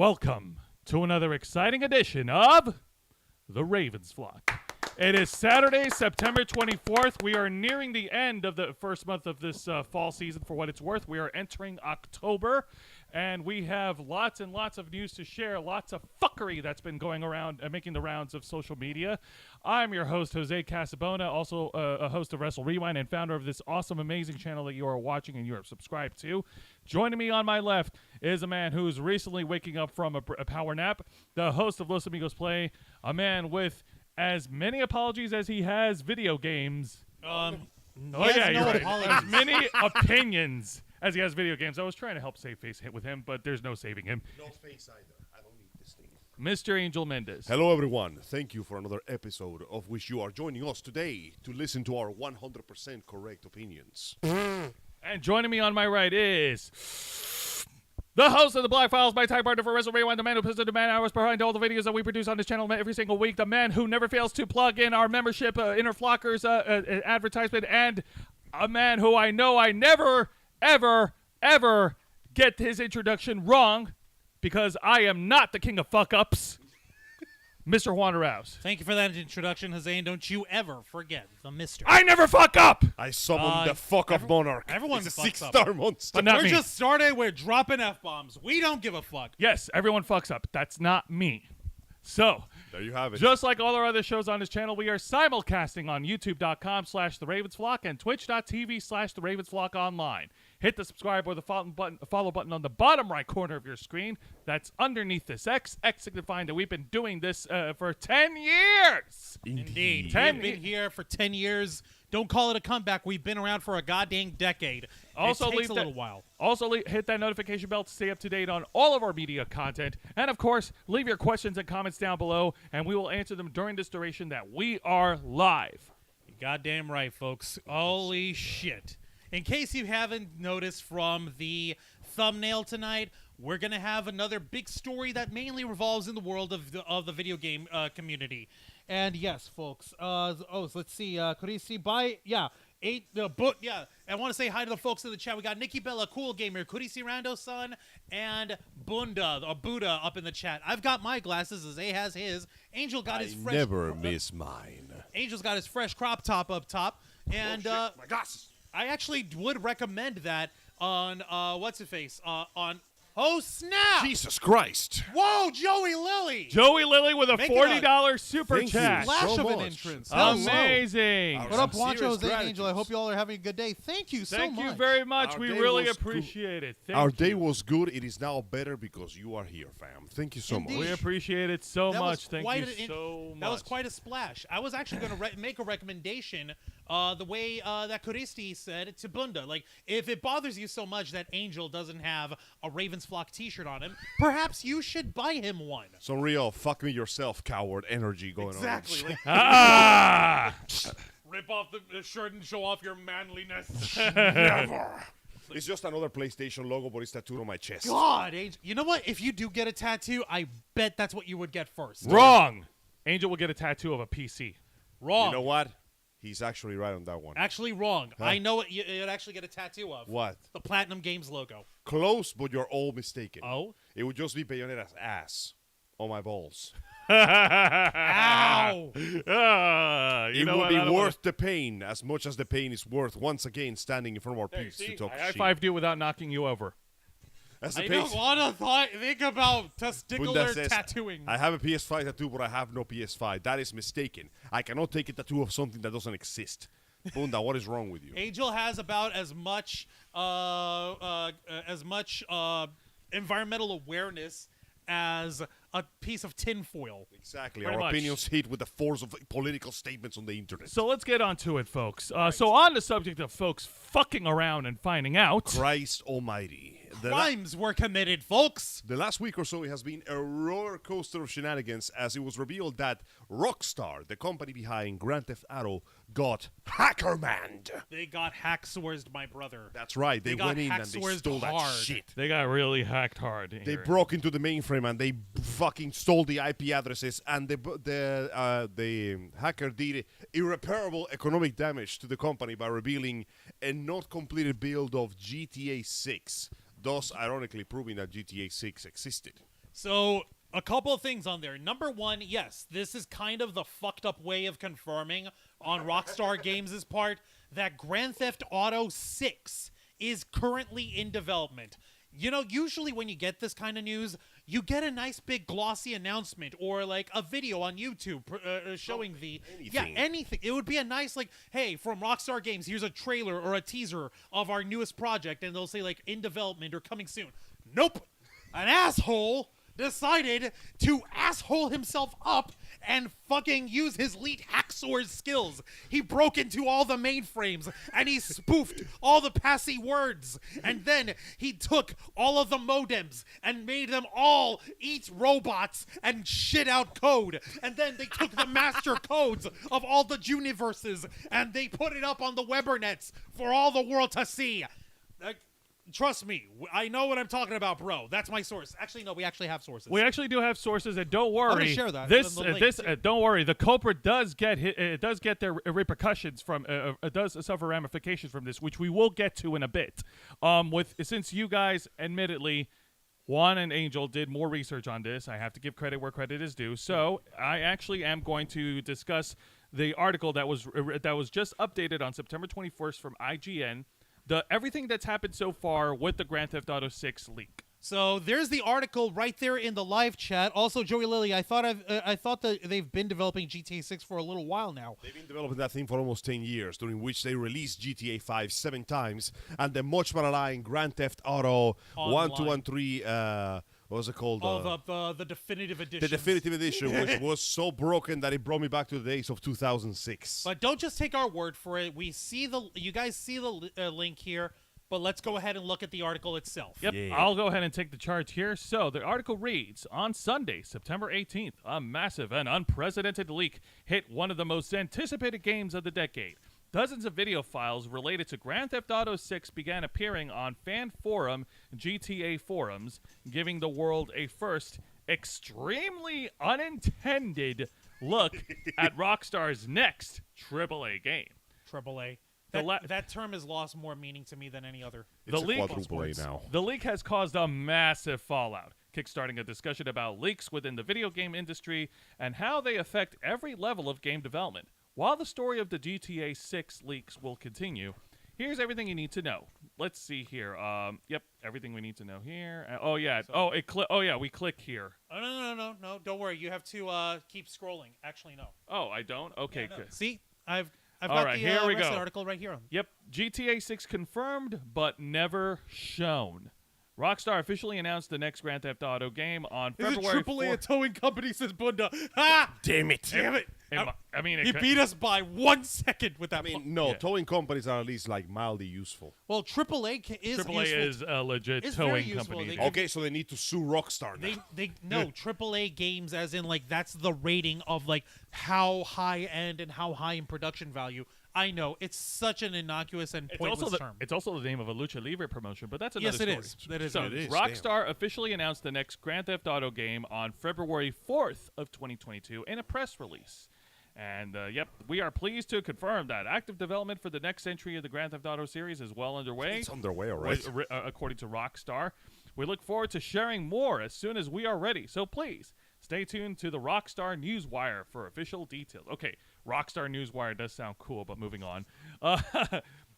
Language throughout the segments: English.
Welcome to another exciting edition of The Ravens Flock. It is Saturday, September 24th. We are nearing the end of the first month of this fall season for what it's worth. We are entering October, and we have lots and lots of news to share, lots of fuckery that's been going around and making the rounds of social media. I'm your host, Jose Casabona, also a host of Wrestle Rewind and founder of this awesome, amazing channel that you are watching and you are subscribed to. Joining me on my left is a man who's recently waking up from a power nap, the host of Los Amigos Play, a man with as many apologies as he has video games. You're right. apologies. As many opinions as he has video games. I was trying to help save face with him, but there's no saving him. No face either. I don't need this thing. Mr. Angel Mendez. Hello, everyone. Thank you for another episode of which you are joining us today to listen to our 100% correct opinions. And joining me on my right is the host of the Black Files, my time partner for Wrestle Rewind, the man who puts in the man hours behind all the videos that we produce on this channel every single week, the man who never fails to plug in our membership, Inner Flockers advertisement, and a man who I know I never, ever, ever get his introduction wrong because I am not the king of fuck-ups, Mr. Juan Rouse. Thank you for that introduction, Jose, and don't you ever forget the Mister. I never fuck up! I summoned the fuck-up monarch. everyone it's a fucks up. 6-star monster. But not We're me. just starting. We're dropping F-bombs. We don't give a fuck. Yes, everyone fucks up. That's not me. So, There you have it. just like all our other shows on this channel, we are simulcasting on youtube.com/theravensflock and twitch.tv/theravensflock online. Hit the subscribe or the follow button on the bottom right corner of your screen. That's underneath this X. X signifying that we've been doing this for 10 years. Indeed. 10 We've been here for 10 years. Don't call it a comeback. We've been around for a goddamn decade. Also, it takes leave a little while. Also, hit that notification bell to stay up to date on all of our media content. And, of course, leave your questions and comments down below, and we will answer them during this duration that we are live. You're goddamn right, folks. Holy shit. In case you haven't noticed from the thumbnail tonight, we're going to have another big story that mainly revolves in the world of the video game community. And yes, folks. So let's see. Kurisi, I want to say hi to the folks in the chat. We got Nikki Bella, Cool Gamer, Kurisi Rando-san, and Buddha up in the chat. I've got my glasses, as A has his. Angel got his fresh. never miss mine. Angel's got his fresh crop top up top, and my glasses. I actually would recommend that on on. Oh snap! Jesus Christ. Whoa, Joey Lilly! Joey Lilly with a Make it $40 super Thank you. chat. Wow. Flash so of an much. entrance. Amazing. Our What up, sincerest Juancho, Jose, and gratitude. Angel? I hope you all are having a good day. Thank you so much. Thank you very much. Our We day really was appreciate it. Thank Our you. day was good. It is now better because you are here, fam. Thank you so Indeed. much. We appreciate it so That much. was Thank quite you so much. That was quite a splash. I was actually going to make a recommendation the way that Kuristi said to Bunda. Like, if it bothers you so much that Angel doesn't have a Ravens Flock t-shirt on him, perhaps you should buy him one. Some real fuck me yourself coward energy going Exactly. on. Like, Ah! rip off the shirt and show off your manliness. Never. It's just another PlayStation logo, but it's tattooed on my chest. God, Angel. You know what? If you do get a tattoo, I bet that's what you would get first. Wrong. Angel will get a tattoo of a PC. Wrong. You know what? He's actually right on that one. Actually wrong. I know what you'd actually get a tattoo of. What? The Platinum Games logo. Close, but you're all mistaken. Oh? It would just be Bayonetta's ass on my balls. Ow! You It know would what? be I don't worth the pain as much as the pain is worth once again standing in front of our wanna- peeps See, to talk I shit. high-fived you without knocking you over. That's the I pace. don't want to think about Bunda testicular says, tattooing. I have a PS5 tattoo, but I have no PS5. That is mistaken. I cannot take a tattoo of something that doesn't exist. Bunda, what is wrong with you? Angel has about as much environmental awareness as a piece of tinfoil. Exactly. Pretty Our much. opinions hit with the force of political statements on the internet. So let's get on to it, folks. So on the subject of folks fucking around and finding out. Christ almighty. Crimes were committed, folks. The last week or so, it has been a roller coaster of shenanigans as it was revealed that Rockstar, the company behind Grand Theft Auto, got hackermanned. They got hacksorsed, my brother. That's right. They got went in and they hacksorsed stole that hard. shit. They got really hacked hard. They here. broke into the mainframe and they fucking stole the IP addresses, and the hacker did irreparable economic damage to the company by revealing a not completed build of GTA 6, thus ironically proving that GTA 6 existed. So, a couple of things on there. Number one, yes, this is kind of the fucked up way of confirming on Rockstar Games' part that Grand Theft Auto 6 is currently in development. You know, usually when you get this kind of news, you get a nice big glossy announcement or like a video on YouTube showing anything. It would be a nice like, hey, from Rockstar Games, here's a trailer or a teaser of our newest project, and they'll say like in development or coming soon. Nope, an asshole decided to asshole himself up and fucking use his elite hacksaw skills. He broke into all the mainframes and he spoofed all the passy words. And then he took all of the modems and made them all eat robots and shit out code. And then they took the master codes of all the universes and they put it up on the Webernets for all the world to see. Trust me, I know what I'm talking about, bro. That's my source. Actually, no, we actually have sources. We actually do have sources, and don't worry. I'm gonna share that. Don't worry. The culprit does get does get their repercussions from. Does suffer ramifications from this, which we will get to in a bit. Since you guys, admittedly, Juan and Angel did more research on this, I have to give credit where credit is due. So I actually am going to discuss the article that was just updated on September 21st from IGN. Everything that's happened so far with the Grand Theft Auto 6 leak. So there's the article right there in the live chat. Also, Joey Lilly, I thought that they've been developing GTA 6 for a little while now. They've been developing that thing for almost 10 years, during which they released GTA 5 7 times, and the much maligned Grand Theft Auto Online. 1, 2, and 3, what was it called? The definitive edition. The definitive edition, which was so broken that it brought me back to the days of 2006. But don't just take our word for it. You guys see the link here. But let's go ahead and look at the article itself. Yep, Yeah. I'll go ahead and take the charge here. So the article reads, on Sunday, September 18th, a massive and unprecedented leak hit one of the most anticipated games of the decade. Dozens of video files related to Grand Theft Auto 6 began appearing on fan forum GTA forums, giving the world a first, extremely unintended look at Rockstar's next AAA game. AAA. The That term has lost more meaning to me than any other. It's The a leak- quadruple A now. The leak has caused a massive fallout, kickstarting a discussion about leaks within the video game industry and how they affect every level of game development. While the story of the GTA 6 leaks will continue, here's everything you need to know. Let's see here. Yep, everything we need to know here. We click here. Oh, no. Don't worry. You have to keep scrolling. Actually, no. Oh, I don't? Okay, No. good. See, I've All got right, the here we rest of go. the article right here. Yep, GTA 6 confirmed, but never shown. Rockstar officially announced the next Grand Theft Auto game on February 4th. towing company, says Bunda. Ha! Damn it. Damn it. I mean, it He could- beat us by 1 second with that. I mean, no, Yeah. towing companies are at least like mildly useful. Well, AAA is AAA useful. is a legit It's very towing useful. company. They- Okay, so they need to sue Rockstar now. AAA games, as in like that's the rating of like how high end and how high in production value. I know it's such an innocuous and pointless term. It's also the name of a lucha libre promotion, but that's another Yes, it story. is. That is. So It is, Rockstar officially announced the next Grand Theft Auto game on February 4th of 2022 in a press release. And yep, we are pleased to confirm that active development for the next entry of the Grand Theft Auto series is well underway. It's underway, all right. According to Rockstar. We look forward to sharing more as soon as we are ready. So please stay tuned to the Rockstar Newswire for official details. Okay, Rockstar Newswire does sound cool, but moving on.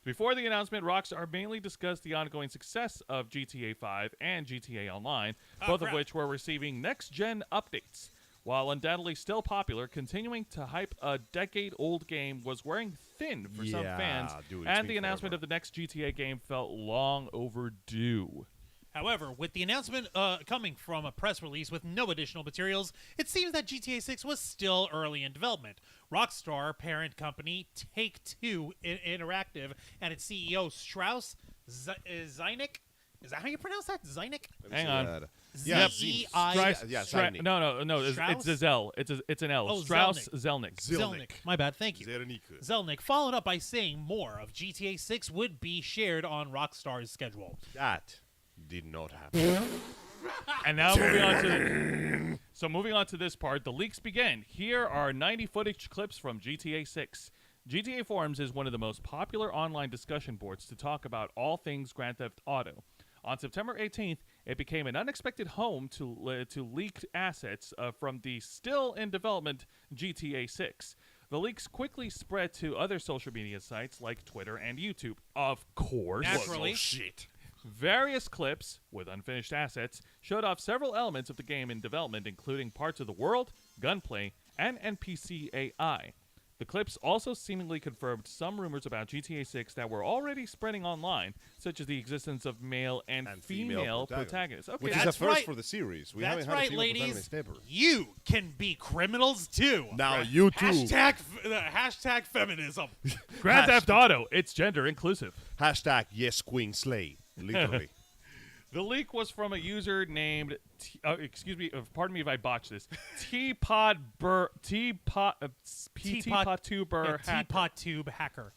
Before the announcement, Rockstar mainly discussed the ongoing success of GTA 5 and GTA Online, both of which were receiving next-gen updates. While undoubtedly still popular, continuing to hype a decade-old game was wearing thin for some Yeah, fans, dude, it's and been the announcement forever. of the next GTA game felt long overdue. However, with the announcement coming from a press release with no additional materials, it seems that GTA 6 was still early in development. Rockstar parent company Take-Two Interactive and its CEO Strauss Zynick. Is that how you pronounce that? Zynick? Hang on. Yeah, Z-E-I- Yeah, Stra- Zynick. no, it's Strauss? a Zell. It's an L. Oh, Strauss Zelnick. Zelnick. My bad. Thank you. Zelnick. Zelnick followed up by saying more of GTA 6 would be shared on Rockstar's schedule. That did not happen. And now moving on to this part, the leaks begin. Here are 90 footage clips from GTA 6. GTA Forums is one of the most popular online discussion boards to talk about all things Grand Theft Auto. On September 18th, it became an unexpected home to leaked assets from the still in development GTA 6. The leaks quickly spread to other social media sites like Twitter and YouTube. Of course. Naturally. Oh, shit. Various clips with unfinished assets showed off several elements of the game in development, including parts of the world, gunplay, and NPC AI. The clips also seemingly confirmed some rumors about GTA 6 that were already spreading online, such as the existence of male and female protagonists. Okay, Which is a That's first right. for the series. We That's haven't had a right, female ladies. protagonist ever. You can be criminals too. Now you too. Hashtag feminism. Grand Theft Auto, it's gender inclusive. Hashtag yes queen slay. Literally. The leak was from a user named, pardon me if I botch this, Teapot Teapot hacker.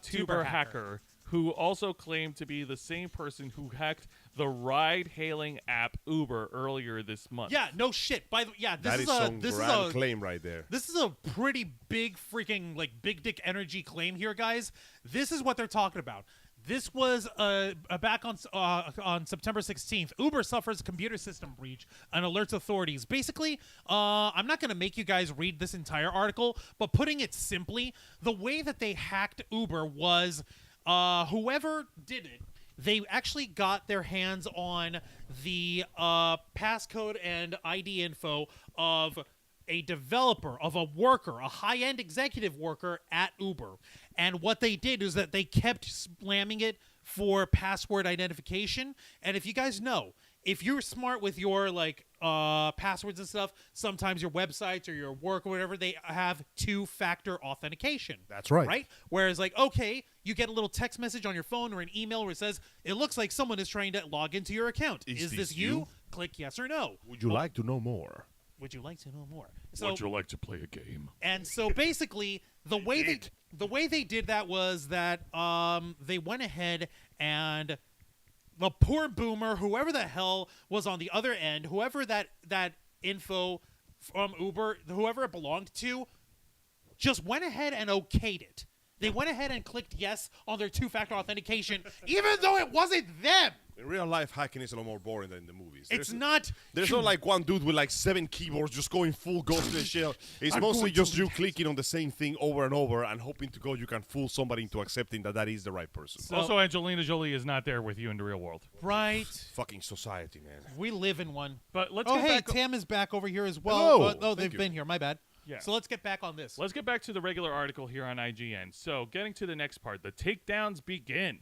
Tuber hacker, who also claimed to be the same person who hacked the ride-hailing app Uber earlier this month. Yeah, no shit. By the That is some grand claim right there. This is a pretty big freaking big dick energy claim here, guys. This is what they're talking about. This was back on September 16th. Uber suffers a computer system breach and alerts authorities. Basically, I'm not going to make you guys read this entire article, but putting it simply, the way that they hacked Uber was whoever did it, they actually got their hands on the passcode and ID info of a developer, of a worker, a high-end executive worker at Uber. And what they did is that they kept slamming it for password identification. And if you guys know, if you're smart with your passwords and stuff, sometimes your websites or your work or whatever, they have two-factor authentication. That's right. Right? Whereas okay, you get a little text message on your phone or an email where it says, it looks like someone is trying to log into your account. Is this you? Click yes or no. Would you like to know more? Would you like to know more? Would you like to play a game? And so basically, the way they did that was that they went ahead and the poor boomer, whoever the hell was on the other end, whoever that info from Uber, whoever it belonged to, just went ahead and okayed it. They went ahead and clicked yes on their two-factor authentication, even though it wasn't them. In real life, hacking is a lot more boring than in the movies. It's not. There's not one dude with 7 keyboards just going full ghost in the shell. It's mostly just you clicking on the same thing over and over and hoping to God you can fool somebody into accepting that is the right person. So- Also, Angelina Jolie is not there with you in the real world. Right. Fucking society, man. We live in one. But let's Oh, get hey, back. Tam is back over here as well. Hello. Oh, Thank they've you. been here. My bad. Yeah. So let's get back on this. Let's get back to the regular article here on IGN. So, getting to the next part, the takedowns begin.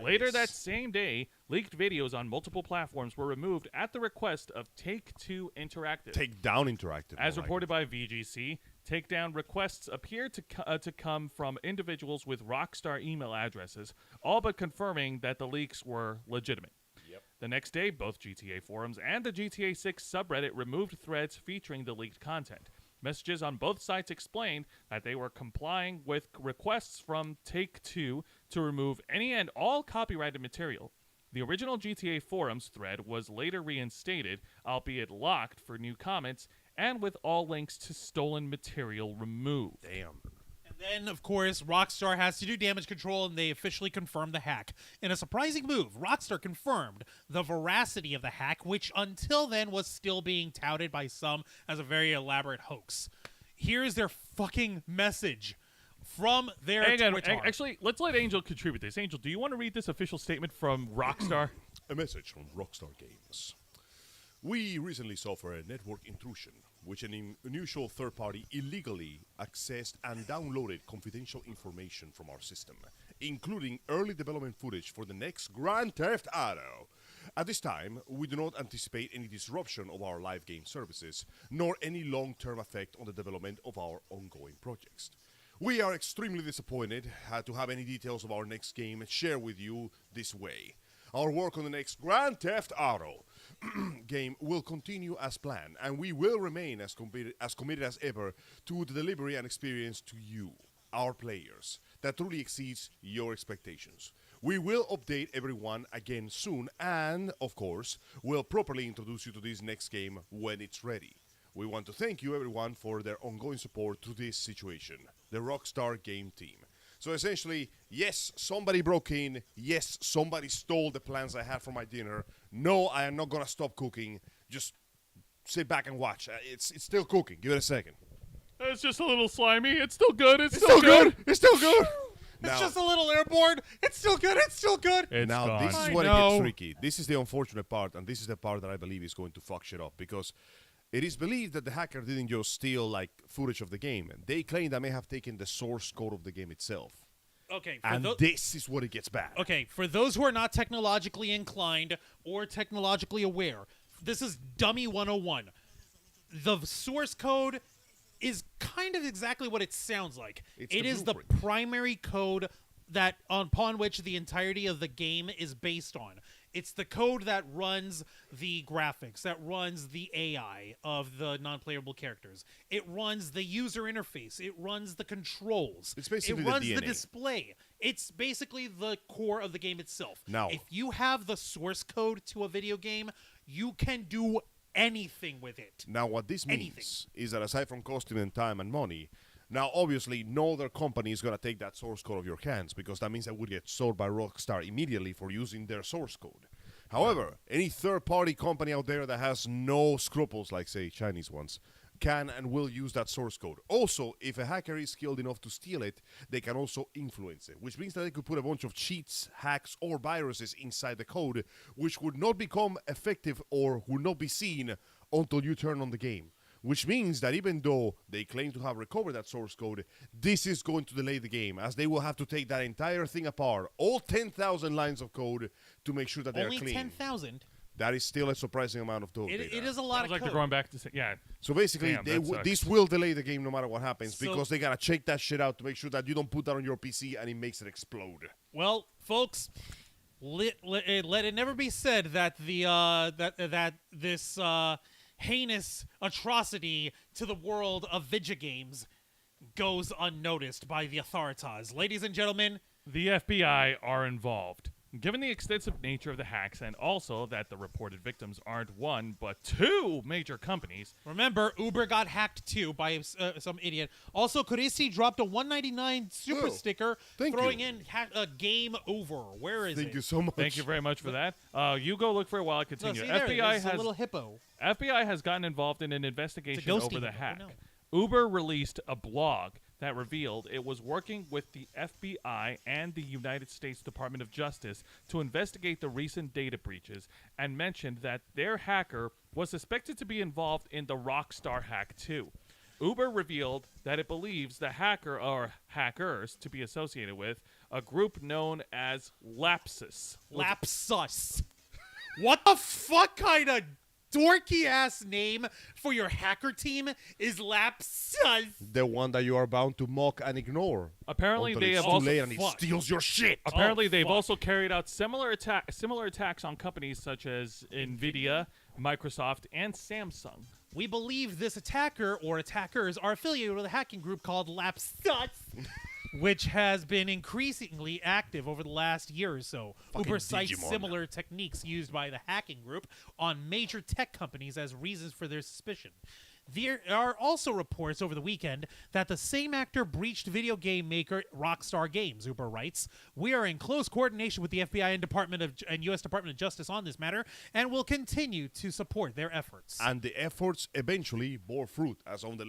Later yes. that same day, leaked videos on multiple platforms were removed at the request of Take-Two Interactive. Take down Interactive. As more like reported by VGC, takedown requests appear to come from individuals with Rockstar email addresses, all but confirming that the leaks were legitimate. Yep. The next day, both GTA forums and the GTA 6 subreddit removed threads featuring the leaked content. Messages on both sites explained that they were complying with requests from Take-Two to remove any and all copyrighted material. The original GTA forums thread was later reinstated, albeit locked for new comments, and with all links to stolen material removed. Damn. And then, of course, Rockstar has to do damage control, and they officially confirmed the hack. In a surprising move, Rockstar confirmed the veracity of the hack, which until then was still being touted by some as a very elaborate hoax. Here's their fucking message from their Twitter. Actually, let's let Angel contribute this. Angel, do you want to read this official statement from Rockstar? A message from Rockstar Games. We recently suffered a network intrusion, which an unusual third party illegally accessed and downloaded confidential information from our system, including early development footage for the next Grand Theft Auto. At this time, we do not anticipate any disruption of our live game services, nor any long-term effect on the development of our ongoing projects. We are extremely disappointed to have any details of our next game shared with you this way. Our work on the next Grand Theft Auto game will continue as planned, and we will remain as committed as ever to the delivery and experience to you, our players, that truly exceeds your expectations. We will update everyone again soon, and, of course, we'll properly introduce you to this next game when it's ready. We want to thank you, everyone, for their ongoing support through this situation. The Rockstar Game Team. So essentially, yes, somebody broke in. Yes, somebody stole the plans I had for my dinner. No, I am not going to stop cooking. Just sit back and watch. It's still cooking. Give it a second. It's just a little slimy. It's still good. It's Still good. It's still good. It's just a little airborne. It's still good. It's still good. It's Now, gone. this is I what it know. gets tricky. This is the unfortunate part, and this is the part that I believe is going to fuck shit up, because it is believed that the hacker didn't just steal, like, footage of the game. They claim that may have taken the source code of the game itself. Okay, And this is what it gets bad. okay, for those who are not technologically inclined or technologically aware, this is Dummy 101. The source code is kind of exactly what it sounds like. It's It the is the blueprint. primary code that upon which the entirety of the game is based on. It's the code that runs the graphics, that runs the AI of the non-playable characters. It runs the user interface. It runs the controls. It's basically it the runs the DNA. display. It's basically the core of the game itself. Now- if you have the source code to a video game, you can do anything with it. Now, what this means Anything. is that aside from costing them time and money, now obviously no other company is going to take that source code of your hands, because that means that would get sold by Rockstar immediately for using their source code. However, any third-party company out there that has no scruples, like, say, Chinese ones, can and will use that source code. Also, if a hacker is skilled enough to steal it, they can also influence it, which means that they could put a bunch of cheats, hacks, or viruses inside the code, which would not become effective or would not be seen until you turn on the game. Which means that even though they claim to have recovered that source code, this is going to delay the game, as they will have to take that entire thing apart, all 10,000 lines of code, to make sure that they are Only clean. 10,000. That is still a surprising amount of code. It data. is a lot Sounds of like code. they're going back to say, yeah. So basically, Damn, that sucks. this will delay the game no matter what happens, So- because they gotta check that shit out to make sure that you don't put that on your PC and it makes it explode. Well, folks, let it never be said that the that this heinous atrocity to the world of video games goes unnoticed by the authorities. Ladies and gentlemen, The FBI are involved. Given the extensive nature of the hacks, and also that the reported victims aren't one but two major companies, remember Uber got hacked too by some idiot. Also, Kurisi dropped a 199 super Oh, sticker, thank throwing you. in a game over. Where is Thank it? you so much. thank you very much for that. You go look for it while I No, continue. see, there it FBI is, a has little hippo. FBI has gotten involved in an investigation ghosty over the hippo, hack. no. Uber released a blog that revealed it was working with the FBI and the United States Department of Justice to investigate the recent data breaches, and mentioned that their hacker was suspected to be involved in the Rockstar hack too. Uber revealed that it believes the hacker or hackers to be associated with a group known as Lapsus. Lapsus. What the fuck kind of dorky ass name for your hacker team is Lapsus? The one that you are bound to mock and ignore. Apparently, until they it's have too also late and it fuck. steals your shit. Apparently, they've fuck. also carried out similar attacks on companies such as Nvidia, Microsoft, and Samsung. We believe this attacker or attackers are affiliated with a hacking group called Lapsus, which has been increasingly active over the last year or so. Fucking Uber cites Digimon. similar techniques used by the hacking group on major tech companies as reasons for their suspicion. There are also reports over the weekend that the same actor breached video game maker Rockstar Games, Uber writes. We are in close coordination with the FBI and U.S. Department of Justice on this matter and will continue to support their efforts. And the efforts eventually bore fruit, as on the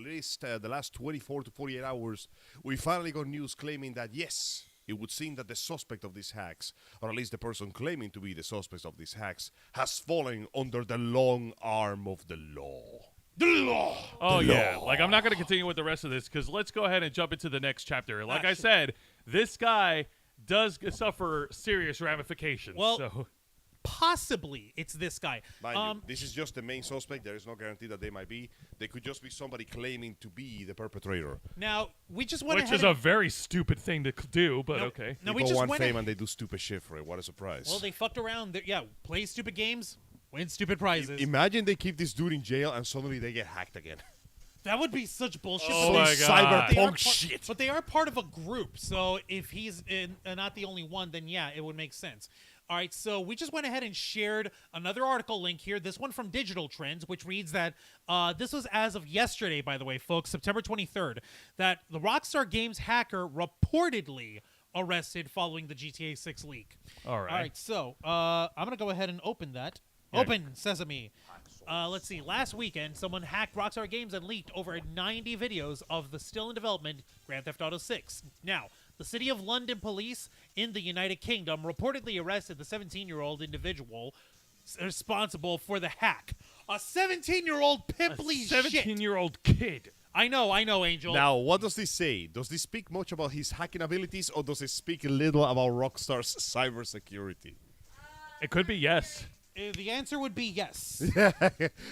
last 24 to 48 hours, we finally got news claiming that, yes, it would seem that the suspect of these hacks, or at least the person claiming to be the suspect of these hacks, has fallen under the long arm of the law. The law! Oh, yeah. Like, I'm not going to continue with the rest of this because let's go ahead and jump into the next chapter. Like I said, this guy does suffer serious ramifications. Well, so. Possibly it's this guy. Mind you, this is just the main suspect. There is no guarantee that they might be. They could just be somebody claiming to be the perpetrator. Now, we just went Which ahead is a very stupid thing to do, but No, okay. No, They we go just one went fame ahead- and they do stupid shit for it. What a surprise. Well, they fucked around. Play stupid games, win stupid prizes. Imagine they keep this dude in jail and suddenly they get hacked again. That would be such bullshit. Oh but my they- God. they are Cyberpunk shit. But they are part of a group, so if he's not the only one, then yeah, it would make sense. All right, so we just went ahead and shared another article link here. This one from Digital Trends, which reads that this was as of yesterday, by the way, folks, September 23rd, that the Rockstar Games hacker reportedly arrested following the GTA 6 leak. All right. All right, so I'm going to go ahead and open that. Yeah. Open Sesame. Let's see. Last weekend, someone hacked Rockstar Games and leaked over 90 videos of the still in development Grand Theft Auto 6. Now, the City of London police in the United Kingdom reportedly arrested the 17-year-old individual responsible for the hack. A 17-year-old pimply shit. 17-year-old kid. I know, Angel. Now, what does this say? Does this speak much about his hacking abilities, or does it speak little about Rockstar's cybersecurity? It could be yes. The answer would be yes.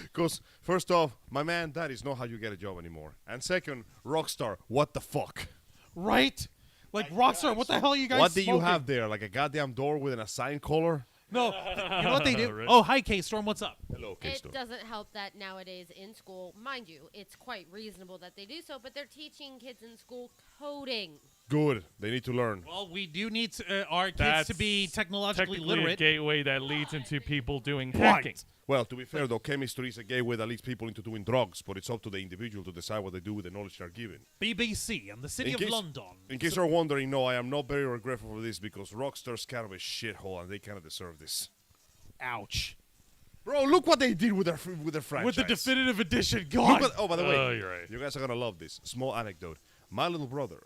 Because, first off, my man, that is not how you get a job anymore. And second, Rockstar, what the fuck? Right? Like, Rockstar, what the hell are you guys What do you smoking? have there? Like a goddamn door with an assigned color? No, you know what they do? Right. Oh, hi, K-Storm, what's up? Hello, It K-Store. doesn't help that nowadays in school, mind you, it's quite reasonable that they do so, but they're teaching kids in school coding. Good. They need to learn. Well, we do need our kids That's to be technologically technically a literate. gateway that leads into people doing Right. hacking. Well, to be fair, though, chemistry is a gateway that leads people into doing drugs, but it's up to the individual to decide what they do with the knowledge they're given. BBC and the City of London. In case you're wondering, no, I am not very regretful for this because Rockstar's kind of a shithole and they kind of deserve this. Ouch. Bro, look what they did with their franchise. With the definitive edition, Look God. what, oh, by the way, Oh, you're right. you guys are gonna love this. Small anecdote. My little brother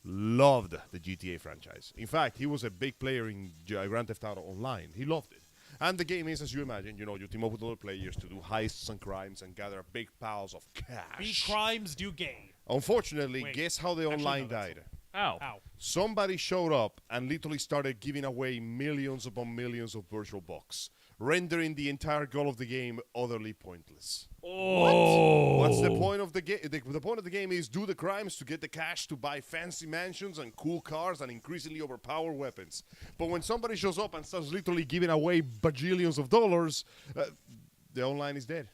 loved the GTA franchise. In fact, he was a big player in Grand Theft Auto Online. He loved it. And the game is, as you imagine, you team up with other players to do heists and crimes and gather big piles of Be cash. crimes do gay. Unfortunately, Wait. guess how the Actually, online no, that's died? Ow. Ow. Somebody showed up and literally started giving away millions upon millions of virtual bucks, rendering the entire goal of the game utterly pointless. Oh. What's the point of the game? The point of the game is do the crimes to get the cash to buy fancy mansions and cool cars and increasingly overpowered weapons. But when somebody shows up and starts literally giving away bajillions of dollars, the online is dead.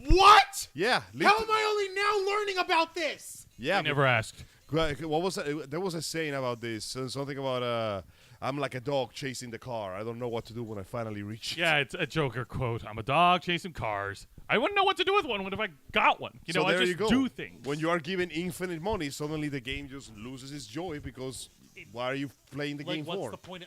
What? Yeah. How am I only now learning about this? Yeah. I never asked. What was that? There was a saying about this. Something about I'm like a dog chasing the car. I don't know what to do when I finally reach it. Yeah, it's a Joker quote. I'm a dog chasing cars. I wouldn't know what to do with one if I got one. So I there just you go. do things. When you are given infinite money, suddenly the game just loses its joy because why are you playing the game What's for? the point?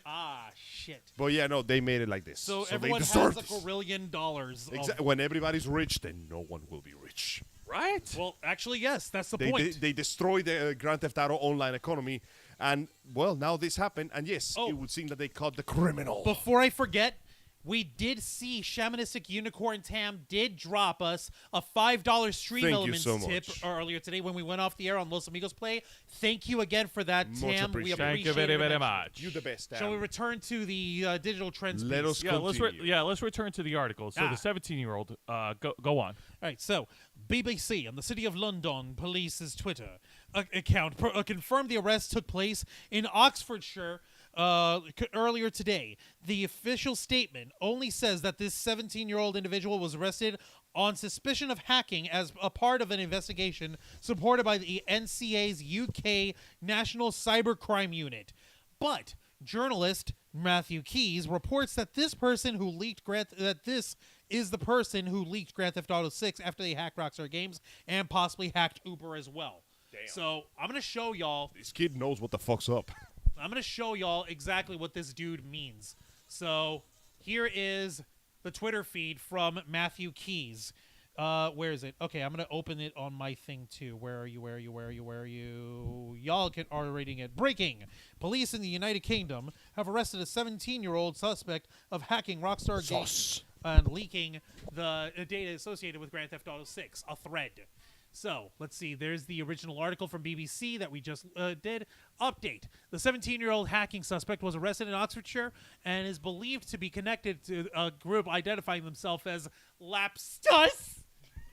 Shit. But yeah, no, they made it like this. So they everyone has deserve a this. $1 dollars. When everybody's rich, then no one will be rich. Right? Well, actually, yes, that's the They point. they destroyed the Grand Theft Auto online economy, and well, now this happened, and yes, Oh. it would seem that they caught the criminal. Before I forget, we did see Shamanistic Unicorn Tam did drop us a $5 Stream Thank you Elements so tip much. earlier today when we went off the air on Los Amigos Play. Thank you again for that, Much Tam. We appreciated. Thank you appreciate very, it very immensely. much. You the best. Shall we Adam. return to the digital trends? Let piece? us Yeah, continue. let's return to the article. So Ah. the 17-year-old, go on. All right, so BBC and the City of London Police's Twitter account confirmed the arrest took place in Oxfordshire earlier today. The official statement only says that this 17-year-old individual was arrested on suspicion of hacking as a part of an investigation supported by the NCA's UK National Cybercrime Unit. But journalist Matthew Keys reports that this is the person who leaked Grand Theft Auto 6 after they hacked Rockstar Games and possibly hacked Uber as well. Damn. So I'm gonna show y'all. This kid knows what the fuck's up. I'm gonna show y'all exactly what this dude means. So here is the Twitter feed from Matthew Keys. Where is it? Okay, I'm gonna open it on my thing too. Where are you? Y'all are reading it. Breaking: police in the United Kingdom have arrested a 17-year-old suspect of hacking Rockstar Games and leaking the data associated with Grand Theft Auto 6. A thread. So, let's see. There's the original article from BBC that we just did. Update. The 17-year-old hacking suspect was arrested in Oxfordshire and is believed to be connected to a group identifying themselves as Lapstus.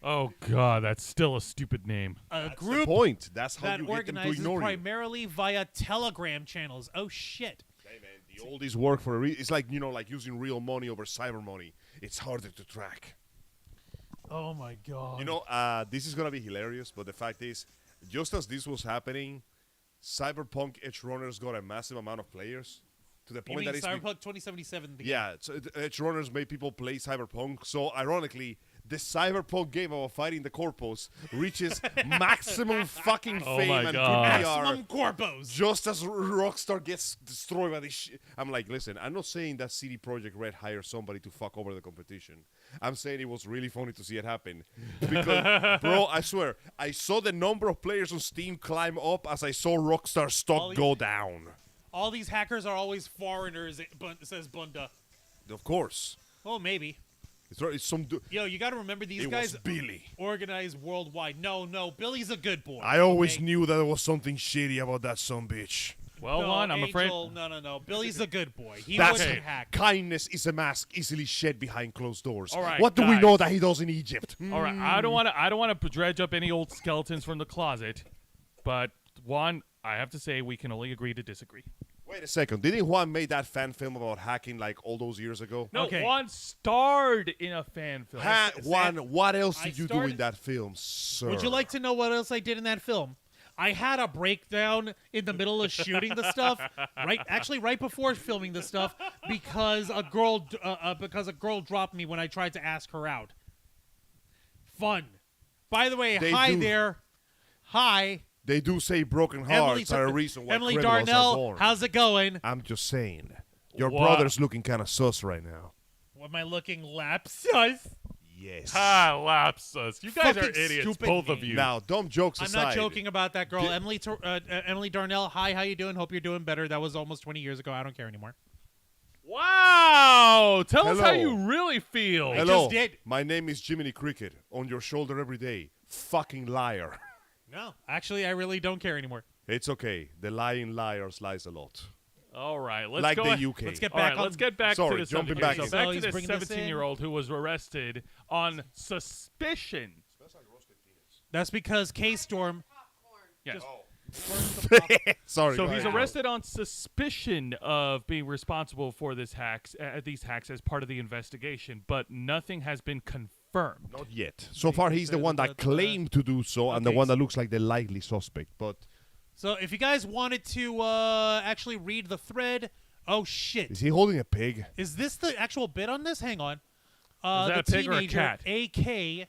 Oh, God, that's still a stupid name. A That's the group point. That's how that you get them to organizes ignore you. primarily via Telegram channels. Oh, shit. Hey man, the oldies work for a reason. It's like like using real money over cyber money. It's harder to track. Oh, my God. This is gonna be hilarious, but the fact is, just as this was happening, Cyberpunk Edge Runners got a massive amount of players. to the You point mean that it's Cyberpunk 2077? The game. yeah, so Edge Runners made people play Cyberpunk. So ironically, the Cyberpunk game about fighting the corpos reaches maximum fucking Oh fame my and God. good PR. Maximum corpos. Just as Rockstar gets destroyed by this shit. I'm like, listen, I'm not saying that CD Projekt Red hired somebody to fuck over the competition. I'm saying it was really funny to see it happen. Because, bro, I swear, I saw the number of players on Steam climb up as I saw Rockstar stock go down. All these hackers are always foreigners, says Bunda. Of course. Oh, maybe. It's some Yo, you got to remember these it guys was Billy. organize worldwide. No, Billy's a good boy. I always okay? knew that there was something shady about that sumbitch. Well, No, Juan, I'm Angel, afraid. No. Billy's a good boy. He That's wasn't hacked. kindness is a mask easily shed behind closed doors. All right, what do we guys. know that he does in Egypt? All right, I don't want to dredge up any old skeletons from the closet, but Juan, I have to say we can only agree to disagree. Wait a second. Didn't Juan make that fan film about hacking like all those years ago? No, Okay. Juan starred in a fan film. Juan, what else I did you do started- in that film, sir? Would you like to know what else I did in that film? I had a breakdown in the middle of shooting the stuff, right before filming the stuff, because a girl dropped me when I tried to ask her out. Fun. By the way, They hi do. there. Hi. They do say broken hearts are a reason why Emily criminals are Darnell, born. how's it going? I'm just saying. Your What? brother's looking kind of sus right now. Am I looking lapsus? Yes. Ah, lapsus. You guys are Fucking idiots, stupid both of name. you. Now, dumb jokes I'm aside. not joking about that girl. Di- Emily Darnell, hi, how you doing? Hope you're doing better. That was almost 20 years ago. I don't care anymore. Wow! Tell us how Hello. you really feel. Hello. just did. My name is Jiminy Cricket. On your shoulder every day. Fucking liar. No, actually, I really don't care anymore. It's okay. The lying liars lies a lot. All right, let's Like go the ahead. UK. Let's get All back right, on. let's get back Sorry, to the jumping subject. back So in. back So to he's this bringing this in. 17-year-old who was arrested on suspicion. That's because K-Storm. Yes. Sorry. So go he's ahead. arrested on suspicion of being responsible for these hacks as part of the investigation, but nothing has been confirmed. Not yet. So far, he's the one that claimed to do so and the Okay, one that looks like the likely suspect. But So if you guys wanted to actually read the thread, oh shit, is he holding a pig? is this the actual bit on this? Hang on. Is that the a pig or a teenager, cat? AK.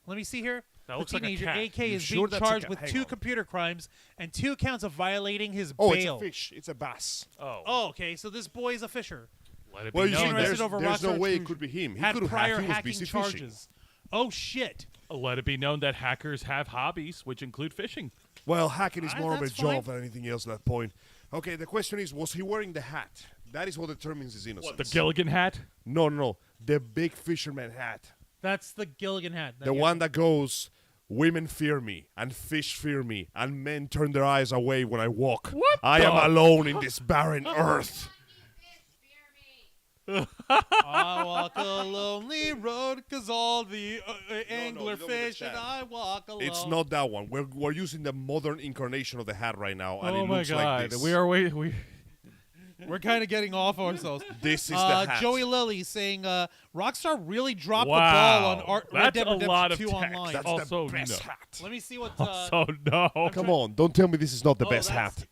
Let me see here. That The looks like a teenager cat. AK You is sure being that's a charged cat? with Hang 2 on. computer crimes and 2 counts of violating his Oh, bail. it's a fish. It's a bass. Oh, Oh, okay. So this boy is a fisher. let it be Well, you known see, arrested there's, over there's no Rockstar way it intrusion. could be him. He Had could have prior he was hacking busy charges. fishing. Oh shit. let it be known that hackers have hobbies, which include fishing. Well, hacking is more of a that's job fine. than anything else at that point. Okay, the question is, was he wearing the hat? That is what determines his innocence. The Gilligan hat? No. The big fisherman hat. That's the Gilligan hat. The one that goes, women fear me, and fish fear me, and men turn their eyes away when I walk. What I the- am alone in this barren earth. I walk a lonely road because all the angler you don't fish and understand. I walk alone. It's not that one. We're using the modern incarnation of the hat right now, and Oh it my looks god. like this. We're kind of getting off ourselves. This is the hat. Joey Lilly saying Rockstar really dropped Wow. the ball on Red That's Dead a Redemption lot of 2 text. online. That's Also, the best no. hat. Let me see what. So no. Come on, don't tell me this is not the Oh, best that's- hat.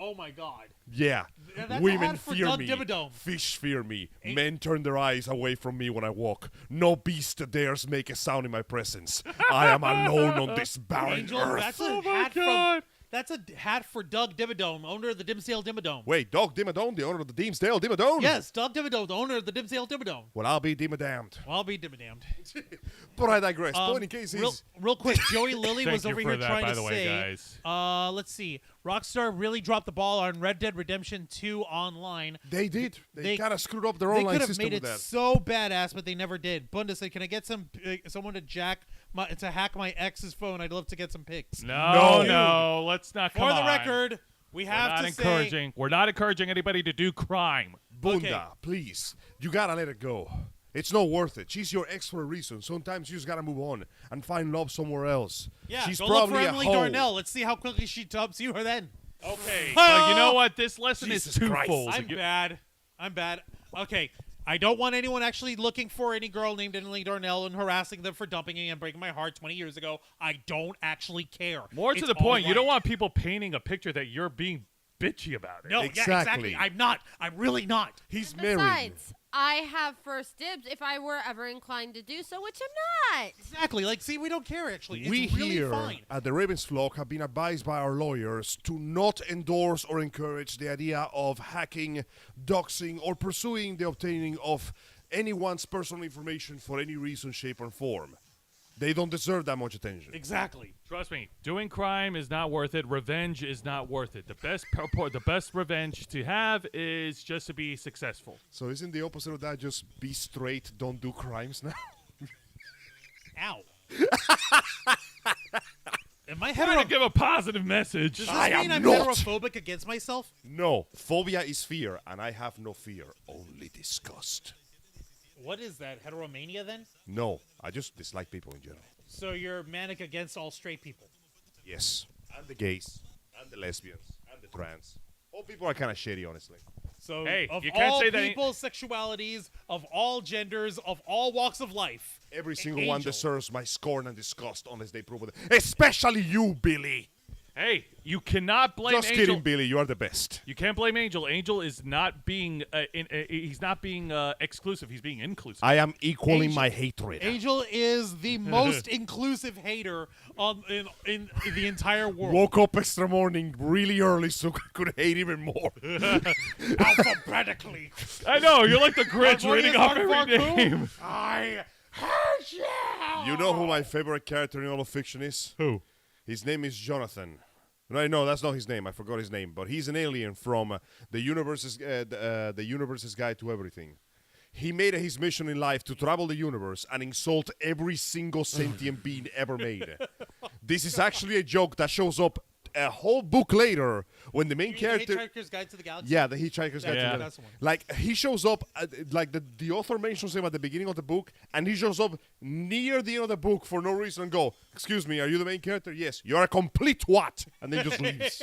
Oh my god. Yeah. That's a Women hat for fear Doug me. Dimmadome. Fish fear me. Men turn their eyes away from me when I walk. No beast dares make a sound in my presence. I am alone on this barren Angel, earth. that's a Oh my hat God. from. That's a hat for Doug Dimmadome, owner of the Dimsdale Dimmadome. Wait, Doug Dimmadome, the owner of the Dimsdale Dimmadome? Yes, Doug Dimmadome, the owner of the Dimsdale Dimmadome. Well, I'll be Dimmadamned. Well, I'll be Dimmadamned. But I digress. Point in case real, he's... real quick, Joey Lilly Thank was you over for here that, trying by to the way, say, guys. let's see, Rockstar really dropped the ball on Red Dead Redemption 2 online. They did. They They- kind of screwed up their They online could have system made with it that. so badass, but they never did. Bunda said, "Can I get someone to hack my ex's phone? I'd love to get some pics." No, let's not. For Come the on. record, we We're have not to encouraging. We're not encouraging anybody to do crime. Bunda, Okay. please. You gotta let it go. It's not worth it. She's your ex for a reason. Sometimes you just gotta move on and find love somewhere else. say, yeah, She's go look for probably Emily a hoe. Darnell. Let's see how quickly she tubs you her then. Okay. But you know what? This lesson Jesus is Christ. twofold. I'm bad. Okay, I don't want anyone actually looking for any girl named Emily Darnell and harassing them for dumping me and breaking my heart 20 years ago. I don't actually care. More to It's the all point, you right. don't want people painting a picture that you're being bitchy about it. No, Exactly. yeah, exactly. I'm not. I'm really not. He's And married. besides, I have first dibs if I were ever inclined to do so, which I'm not. Exactly. Like, see, we don't care, actually. We It's really here fine. at the Ravens Flock have been advised by our lawyers to not endorse or encourage the idea of hacking, doxing, or pursuing the obtaining of anyone's personal information for any reason, shape, or form. They don't deserve that much attention. Exactly. Trust me, doing crime is not worth it. Revenge is not worth it. The best revenge to have is just to be successful. So isn't the opposite of that just be straight, don't do crimes now? Ow. Am I Trying to give a positive message. Does this I mean am I'm not. heterophobic against myself? No, phobia is fear, and I have no fear, only disgust. What is that? Heteromania, then? No, I just dislike people in general. So you're manic against all straight people. Yes, and the gays, and the lesbians, and the trans. All people are kind of shitty, honestly. So Hey, of you can't all say that people, sexualities, of all genders, of all walks of life. Every an single one angel. deserves my scorn and disgust unless they prove it. Especially you, Billy. Hey, you cannot blame Just Angel. kidding, Billy. You are the best. You can't blame Angel. Angel is not being he's not being exclusive. He's being inclusive. I am equaling Angel- my hatred. Angel is the most inclusive hater in the entire world. Woke up extra morning really early so I could hate even more. Alphabetically. I know you're like the Grinch Harvard reading is off Harvard every Cool. name. I hate you. You know who my favorite character in all of fiction is? Who? His name is Jonathan. No, that's not his name. I forgot his name. But he's an alien from the universe's Guide to Everything. He made it his mission in life to travel the universe and insult every single sentient being ever made. This is actually a joke that shows up a whole book later when the main character. Hitchhiker's Guide to the Galaxy. Yeah, the Hitchhiker's Guide to Yeah. the That's the one. Like, he shows up, like, the author mentions him at the beginning of the book, and he shows up near the end of the book for no reason and go, "Excuse me, are you the main character?" "Yes." "You're a complete what?" And then just leaves.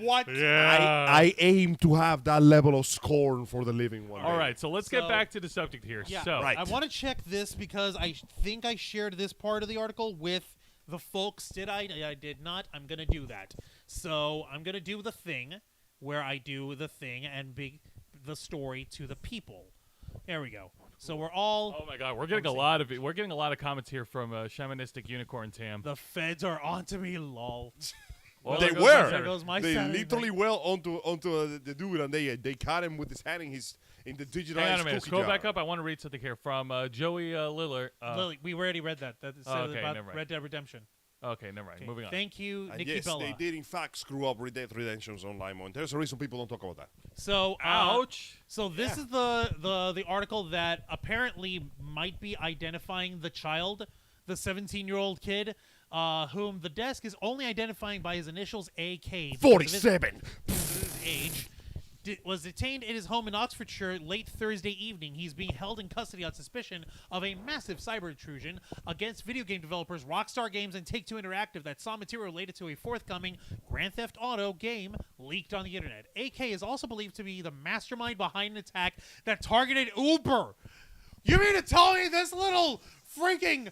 What? Yeah. I aim to have that level of scorn for the living one. All right, so let's get So- back to the subject here. Yeah, So, right. I want to check this because I think I shared this part of the article with the folks. Did I? I did not. I'm going to do that. So I'm going to do the thing where I do the thing and big the story to the people. There we go. So we're all. oh my God, we're getting a lot of comments here from Shamanistic Unicorn Tam. The feds are onto me, lol. Well, They there goes my were. There goes my They Saturday literally night. well onto the dude, and they caught him with his hand in the digitized Hang on a minute. cookie Scroll jar. back up. I want to read something here from Joey Lillard. Lily, we already read that. That said okay, about never mind. Red Dead Redemption. Okay, never mind. Okay, Moving on. Thank you, And Nikki yes, Bella. they did in fact screw up Red Dead Redemption's online mode. There's a reason people don't talk about that. So, Ouch. So this is the article that apparently might be identifying the child, the 17-year-old kid, whom the desk is only identifying by his initials AK. because of his 47. age. Was detained in his home in Oxfordshire late Thursday evening. He's being held in custody on suspicion of a massive cyber intrusion against video game developers Rockstar Games and Take-Two Interactive that saw material related to a forthcoming Grand Theft Auto game leaked on the internet. AK is also believed to be the mastermind behind an attack that targeted Uber. You mean to tell me this little freaking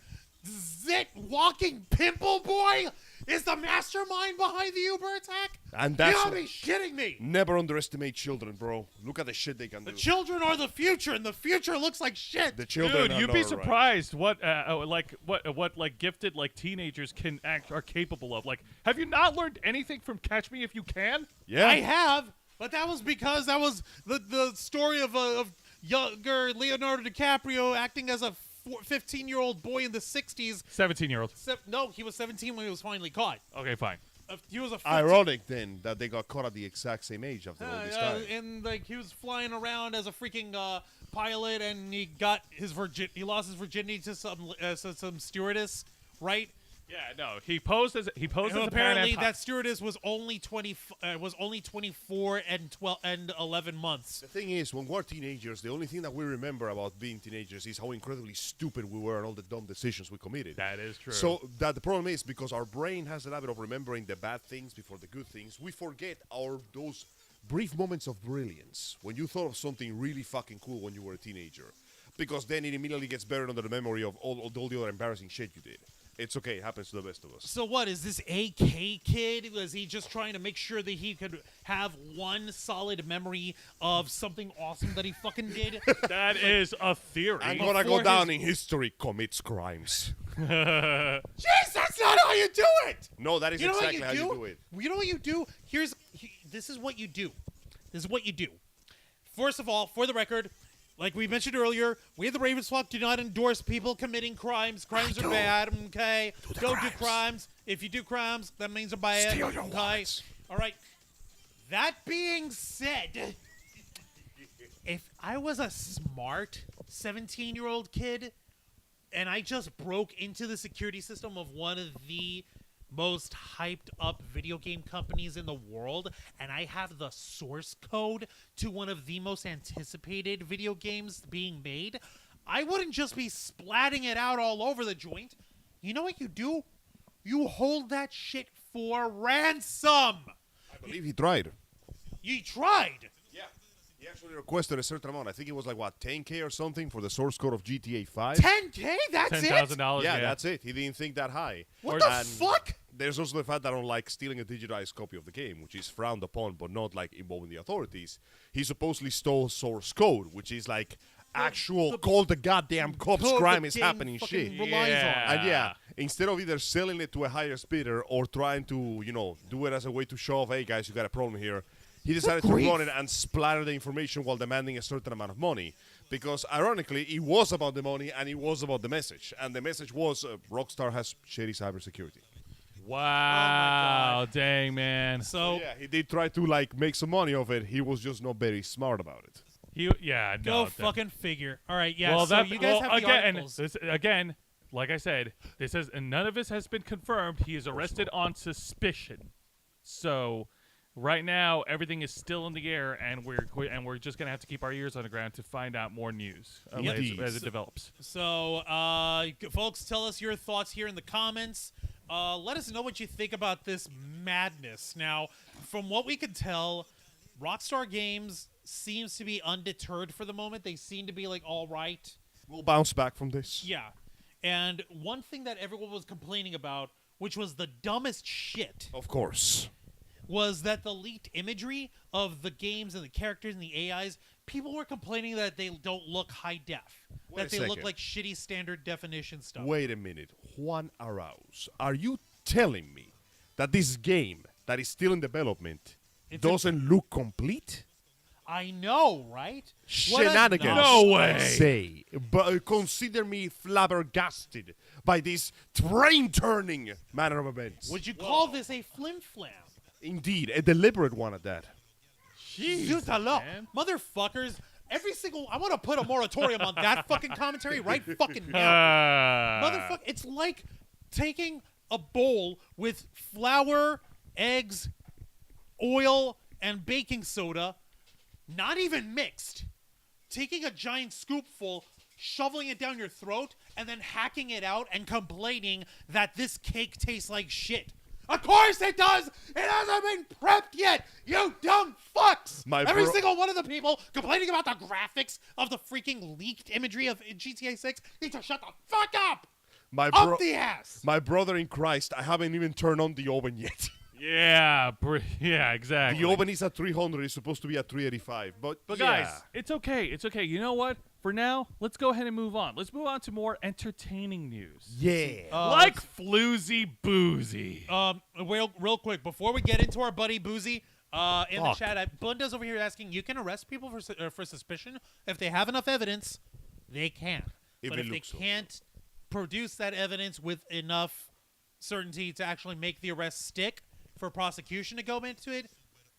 zit-walking pimple boy is the mastermind behind the Uber attack? And that's You gotta be shitting me! never underestimate children, bro. Look at the shit they can The do. children are the future, and the future looks like shit. The children Dude, are you'd not be right. surprised what gifted teenagers are capable of. Like, have you not learned anything from Catch Me If You Can? Yeah. I have, but that was because that was the story of younger Leonardo DiCaprio acting as a 15-year-old boy in the 60s. 17-year-old. No, he was 17 when he was finally caught. Okay, fine. He was a 15 Ironic then that they got caught at the exact same age after all this time. and like he was flying around as a freaking pilot, and he got he lost his virginity to some stewardess, right? Yeah, no. He posed as And a apparently Pan Am that stewardess was only 24 and 12 and 11 months. The thing is, when we're teenagers, the only thing that we remember about being teenagers is how incredibly stupid we were and all the dumb decisions we committed. That is true. So that the problem is because our brain has a habit of remembering the bad things before the good things, we forget those brief moments of brilliance when you thought of something really fucking cool when you were a teenager, because then it immediately gets buried under the memory of all the other embarrassing shit you did. It's okay. It happens to the best of us. So what is this AK kid? Was he just trying to make sure that he could have one solid memory of something awesome that he fucking did? That is a theory. I'm gonna Before go down his- in history. Commits crimes. Jeez, that's not how you do it. No, that is You know exactly what how you do? you do it. You know what you do? This is what you do. This is what you do. First of all, for the record, like we mentioned earlier, we at the Ravens Flock do not endorse people committing crimes. Crimes are bad, okay? Don't do crimes. If you do crimes, that means they're bad. Steal your okay? wallets. All right. That being said, if I was a smart 17-year-old kid and I just broke into the security system of one of the most hyped up video game companies in the world, and I have the source code to one of the most anticipated video games being made, I wouldn't just be splatting it out all over the joint. You know what you do? You hold that shit for ransom. I believe he tried. You tried. Yeah. He actually requested a certain amount. I think it was like, what, 10K or something for the source code of GTA 5? 10K? That's it? $10,000. Yeah, that's it. He didn't think that high. What the And fuck? There's also the fact that unlike stealing a digitized copy of the game, which is frowned upon but not like involving the authorities, he supposedly stole source code, which is like actual call the goddamn cops code crime the is game happening fucking shit. relies on. And yeah, instead of either selling it to a higher bidder or trying to, do it as a way to show off, hey guys, you got a problem here, he decided to run it and splatter the information while demanding a certain amount of money. Because ironically, it was about the money and it was about the message. And the message was Rockstar has shady cybersecurity. Wow, dang, man. So Yeah, he did try to like make some money of it. He was just not very smart about it. Yeah, go no. that- fucking figure. All right, yeah. Well, so that you guys have the again, articles. again, like I said, this is and none of this has been confirmed. He is arrested on suspicion. So, right now, everything is still in the air, and we're just gonna have to keep our ears on the ground to find out more news as it develops. So, folks, tell us your thoughts here in the comments. Let us know what you think about this madness. Now, from what we could tell, Rockstar Games seems to be undeterred for the moment. They seem to be like, all right. We'll bounce back from this. Yeah. And one thing that everyone was complaining about, which was the dumbest shit, Of course. was that the leaked imagery of the games and the characters and the AIs, people were complaining that they don't look high def. Wait That a they look second. like shitty standard definition stuff. Wait a minute. Juan Arauz, are you telling me that this game that is still in development doesn't look complete? I know, right? What a Shenanigans. No way. Say, but consider me flabbergasted by this train-turning manner of events. Would you call this a flim-flam? Indeed, a deliberate one at that. Zut alors. man. Motherfuckers, I want to put a moratorium on that fucking commentary right fucking now. Motherfucker, it's like taking a bowl with flour, eggs, oil, and baking soda, not even mixed, taking a giant scoopful, shoveling it down your throat, and then hacking it out and complaining that this cake tastes like shit. Of course it does! It hasn't been prepped yet, you dumb fucks! Every single one of the people complaining about the graphics of the freaking leaked imagery of GTA 6 need to shut the fuck up! Up the ass! My brother in Christ, I haven't even turned on the oven yet. Yeah, exactly. The oven is at 300. It's supposed to be at 385. But But yeah. guys, it's okay. It's okay. You know what? For now, let's go ahead and move on. Let's move on to more entertaining news. Yeah. Like Floozy Boozy. Real quick, before we get into our buddy Boozy, in the Fuck. chat, Bunda's over here asking, you can arrest people for suspicion if they have enough evidence. They can. If But it if they looks so. can't produce that evidence with enough certainty to actually make the arrest stick for prosecution to go into it,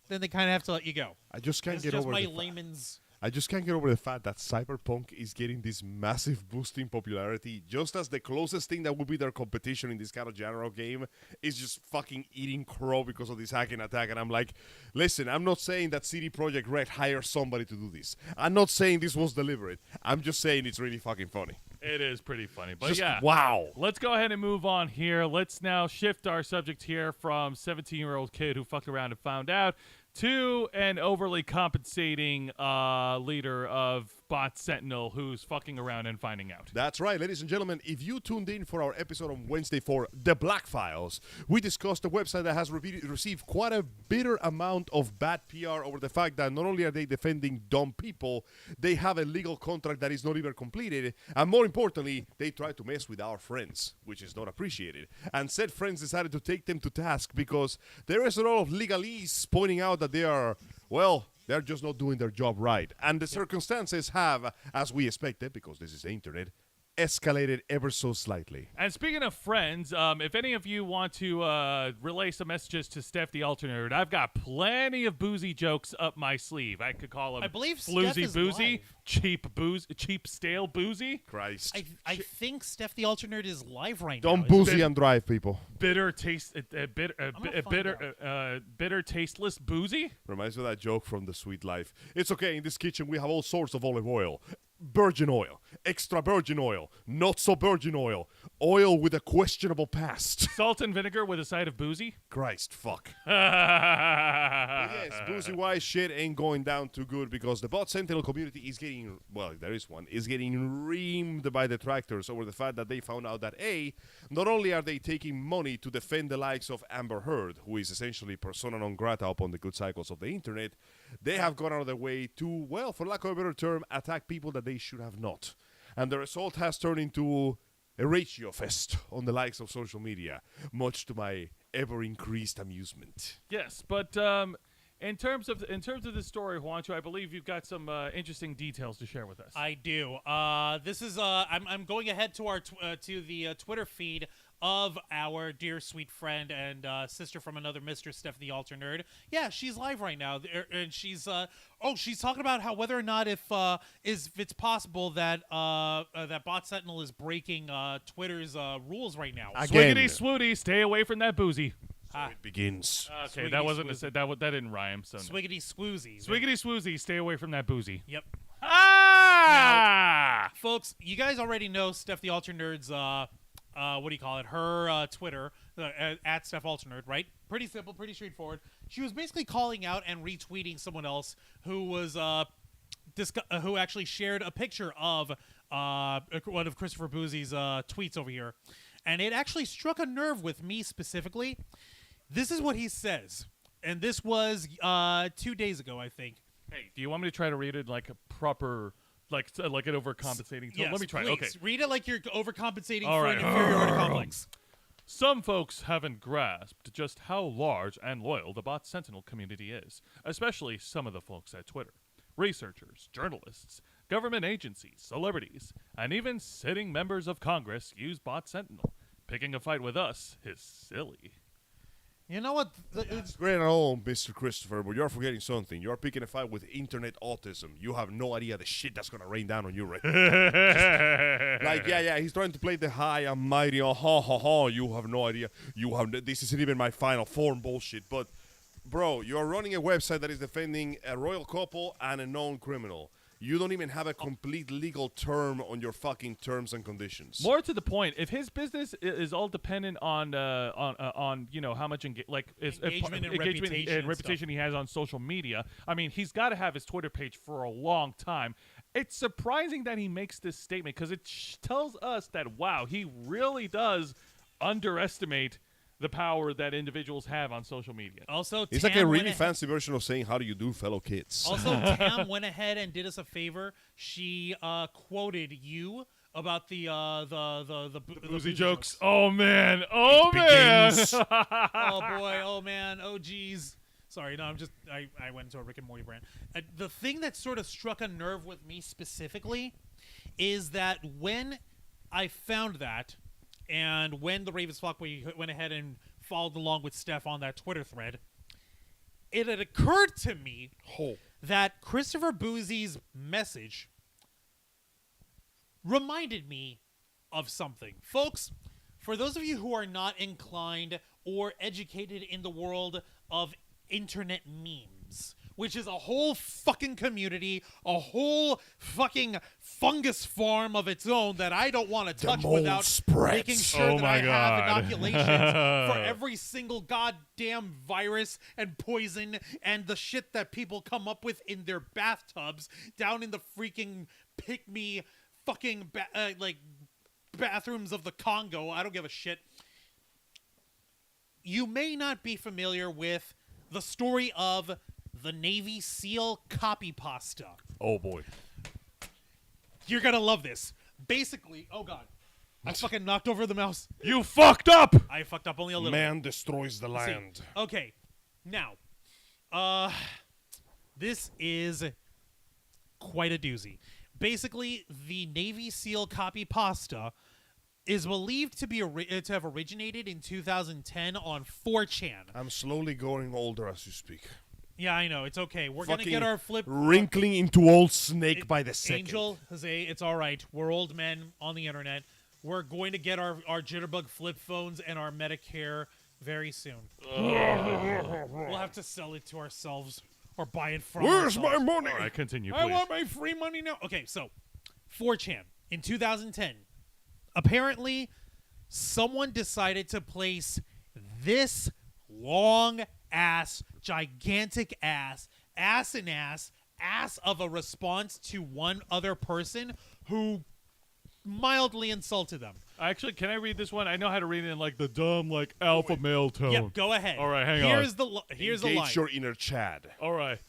then they kind of have to let you go. I just can't It's get just over my the fact. layman's... I just can't get over the fact that Cyberpunk is getting this massive boost in popularity, just as the closest thing that would be their competition in this kind of genre of game is just fucking eating crow because of this hacking attack. And I'm like, listen, I'm not saying that CD Projekt Red hired somebody to do this. I'm not saying this was deliberate. I'm just saying it's really fucking funny. It is pretty funny. But Just yeah. wow. Let's go ahead and move on here. Let's now shift our subject here from 17-year-old kid who fucked around and found out to an overly compensating leader of Bot Sentinel who's fucking around and finding out. That's right, ladies and gentlemen. If you tuned in for our episode on Wednesday for The Black Files, we discussed a website that has received quite a bitter amount of bad PR over the fact that not only are they defending dumb people, they have a legal contract that is not even completed, and more importantly, they try to mess with our friends, which is not appreciated. And said friends decided to take them to task because there is a lot of legalese pointing out that they are, well, they're just not doing their job right. And the circumstances have, as we expected, because this is the internet, escalated ever so slightly. And speaking of friends, if any of you want to relay some messages to Steph the Alternate, I've got plenty of boozy jokes up my sleeve. I could call them I believe Steph floozy is boozy, live. cheap stale boozy, Christ. I think Steph the Alternate is live right Don't now. boozy and drive, people. bitter, tasteless boozy. Reminds me of that joke from The Sweet Life. It's okay, in this kitchen we have all sorts of olive oil. Virgin oil, extra virgin oil, not so virgin oil, oil with a questionable past. Salt and vinegar with a side of boozy. Christ, fuck. Yes, boozy-wise shit ain't going down too good because the Bot Sentinel community is getting, well, there is one, is getting reamed by detractors over the fact that they found out that A, not only are they taking money to defend the likes of Amber Heard, who is essentially persona non grata upon the good cycles of the internet, they have gone out of their way to, well, for lack of a better term, attack people that they should have not. And the result has turned into a ratio fest on the likes of social media, much to my ever-increased amusement. Yes, but in terms of this story, Juancho, I believe you've got some interesting details to share with us. I do. This is I'm going ahead to our to the Twitter feed of our dear sweet friend and sister from another mistress, Steph the Alter Nerd. Yeah, she's live right now, and she's she's talking about how whether or not if it's possible that that Bot Sentinel is breaking Twitter's rules right now. Again. Swiggity swooty, stay away from that boozy. So it begins. Okay, Swiggity that wasn't swoozy. that didn't rhyme. So no. Swiggity swoozy. Swiggity swoozy, stay away from that boozy. Yep. Ah! Folks, you guys already know Steph the Alter Nerd's what do you call it? Her Twitter at Steph Alternerd, right? Pretty simple, pretty straightforward. She was basically calling out and retweeting someone else who was who actually shared a picture of one of Christopher Boozy's tweets over here, and it actually struck a nerve with me specifically. This is what he says, and this was 2 days ago, I think. Hey, do you want me to try to read it like a proper, like an overcompensating tone? Yes, Let me try. please. Okay. Read it like you're overcompensating All for right. an inferiority complex. Some folks haven't grasped just how large and loyal the Bot Sentinel community is, especially some of the folks at Twitter. Researchers, journalists, government agencies, celebrities, and even sitting members of Congress use Bot Sentinel. Picking a fight with us is silly. You know what? It's great and all, Mr. Christopher, but you're forgetting something. You're picking a fight with internet autism. You have no idea the shit that's going to rain down on you right now. Like, yeah, he's trying to play the high and mighty. Oh, ha, ha, ha. You have no idea. This isn't even my final form bullshit. But, bro, you're running a website that is defending a royal couple and a known criminal. You don't even have a complete legal term on your fucking terms and conditions. More to the point, if his business is all dependent on you know how much Engagement and reputation he has on social media, I mean he's got to have his Twitter page for a long time. It's surprising that he makes this statement because it tells us that wow, he really does underestimate the power that individuals have on social media. Also, It's Tam like a went really fancy version of saying, how do you do, fellow kids? Also, Tam went ahead and did us a favor. She quoted you about the Boozy jokes. Oh man. Oh man. Oh boy. Oh man. Oh geez. Sorry, no, I went into a Rick and Morty brand. The thing that sort of struck a nerve with me specifically is that when I found that, and when the Ravens Flock went ahead and followed along with Steph on that Twitter thread, it had occurred to me that Christopher Boozy's message reminded me of something. Folks, for those of you who are not inclined or educated in the world of internet memes, which is a whole fucking community, a whole fucking fungus farm of its own that I don't want to touch mold without spreads. making sure Oh that my I God. have inoculations for every single goddamn virus and poison and the shit that people come up with in their bathtubs down in the freaking pick-me fucking bathrooms of the Congo. I don't give a shit. You may not be familiar with the story of the Navy SEAL copy pasta. Oh boy. You're gonna love this. Basically, oh god, I fucking knocked over the mouse. You fucked up. I fucked up only a little. Man destroys the See, land. okay, now, this is quite a doozy. Basically, the Navy SEAL copy pasta is believed to be to have originated in 2010 on 4chan. I'm slowly growing older as you speak. Yeah, I know. It's okay. We're gonna get our flip. Wrinkling into old snake by the second. Angel, Jose, it's all right. We're old men on the internet. We're going to get our Jitterbug flip phones and our Medicare very soon. We'll have to sell it to ourselves or buy it from Where's ourselves. my money? All right, continue, I please. want my free money now. Okay, so 4chan in 2010. Apparently, someone decided to place this long ass, gigantic ass of a response to one other person who mildly insulted them. Actually, can I read this one? I know how to read it in like the dumb, like alpha male tone. Yep, go ahead. All right, hang on. Here's the Engage line. your inner Chad. All right,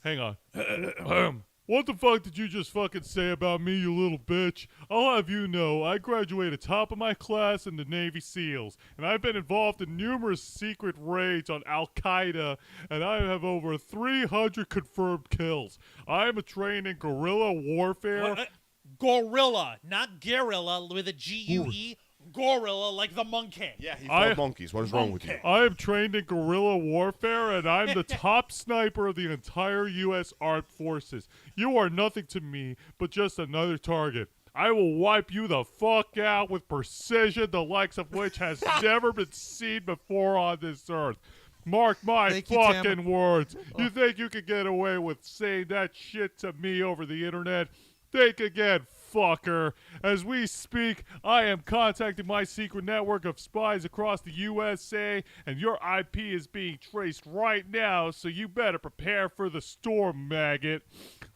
hang on. What the fuck did you just fucking say about me, you little bitch? I'll have you know, I graduated top of my class in the Navy SEALs, and I've been involved in numerous secret raids on Al-Qaeda, and I have over 300 confirmed kills. I am trained in guerrilla warfare. What? Gorilla, not guerrilla with a G-U-E. Gorilla, like the monkey. Yeah, he I- fought monkeys. What is wrong with you? I am trained in guerrilla warfare, and I'm the top sniper of the entire U.S. Armed Forces. You are nothing to me, but just another target. I will wipe you the fuck out with precision, the likes of which has never been seen before on this earth. Mark my Thank you, Tam. fucking words. You think you could get away with saying that shit to me over the internet? Think again, fucker. As we speak, I am contacting my secret network of spies across the USA, and your IP is being traced right now, so you better prepare for the storm, maggot.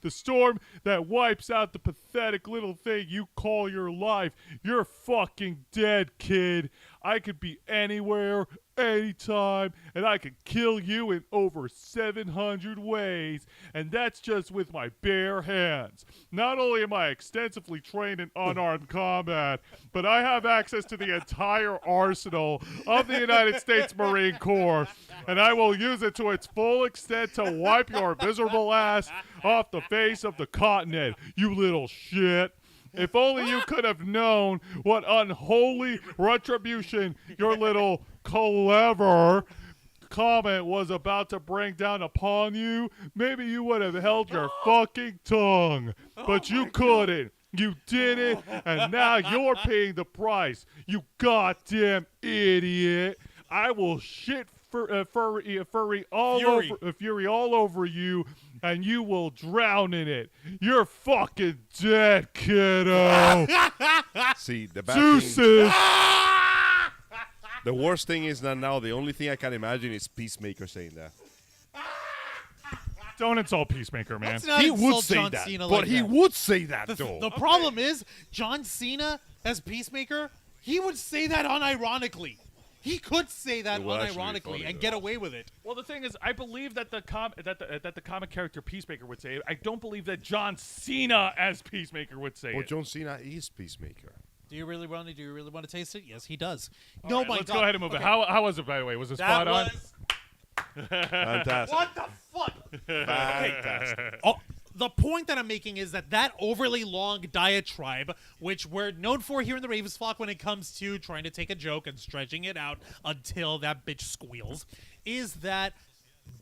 The storm that wipes out the pathetic little thing you call your life. You're fucking dead, kid. I could be anywhere, anytime, and I could kill you in over 700 ways, and that's just with my bare hands. Not only am I extensively trained in unarmed combat, but I have access to the entire arsenal of the United States Marine Corps, and I will use it to its full extent to wipe your miserable ass off the face of the continent, you little shit. If only you could have known what unholy retribution your little clever comment was about to bring down upon you, maybe you would have held your fucking tongue. But you couldn't. You didn't, and now you're paying the price. You goddamn idiot. I will shit fury all over you, and you will drown in it. You're fucking dead, kiddo. See, the bad thing, Deuces. the worst thing is that now the only thing I can imagine is Peacemaker saying that. Don't insult Peacemaker, man. Let's not He would insult say John that, Cena but like he that. would say that though. The problem is, John Cena as Peacemaker, he would say that unironically. He could say that It would actually be unironically funny, and though. get away with it. Well, the thing is, I believe that the comic character Peacemaker would say it. I don't believe that John Cena as Peacemaker would say But it. John Cena is Peacemaker. Do you really want to taste it? Yes, he does. All No, right, my let's God. go ahead and move it. Okay. How was it, by the way? Was it spot That on? was Fantastic. what the fuck? Fantastic. Oh, the point that I'm making is that overly long diatribe, which we're known for here in the Ravens flock when it comes to trying to take a joke and stretching it out until that bitch squeals, is that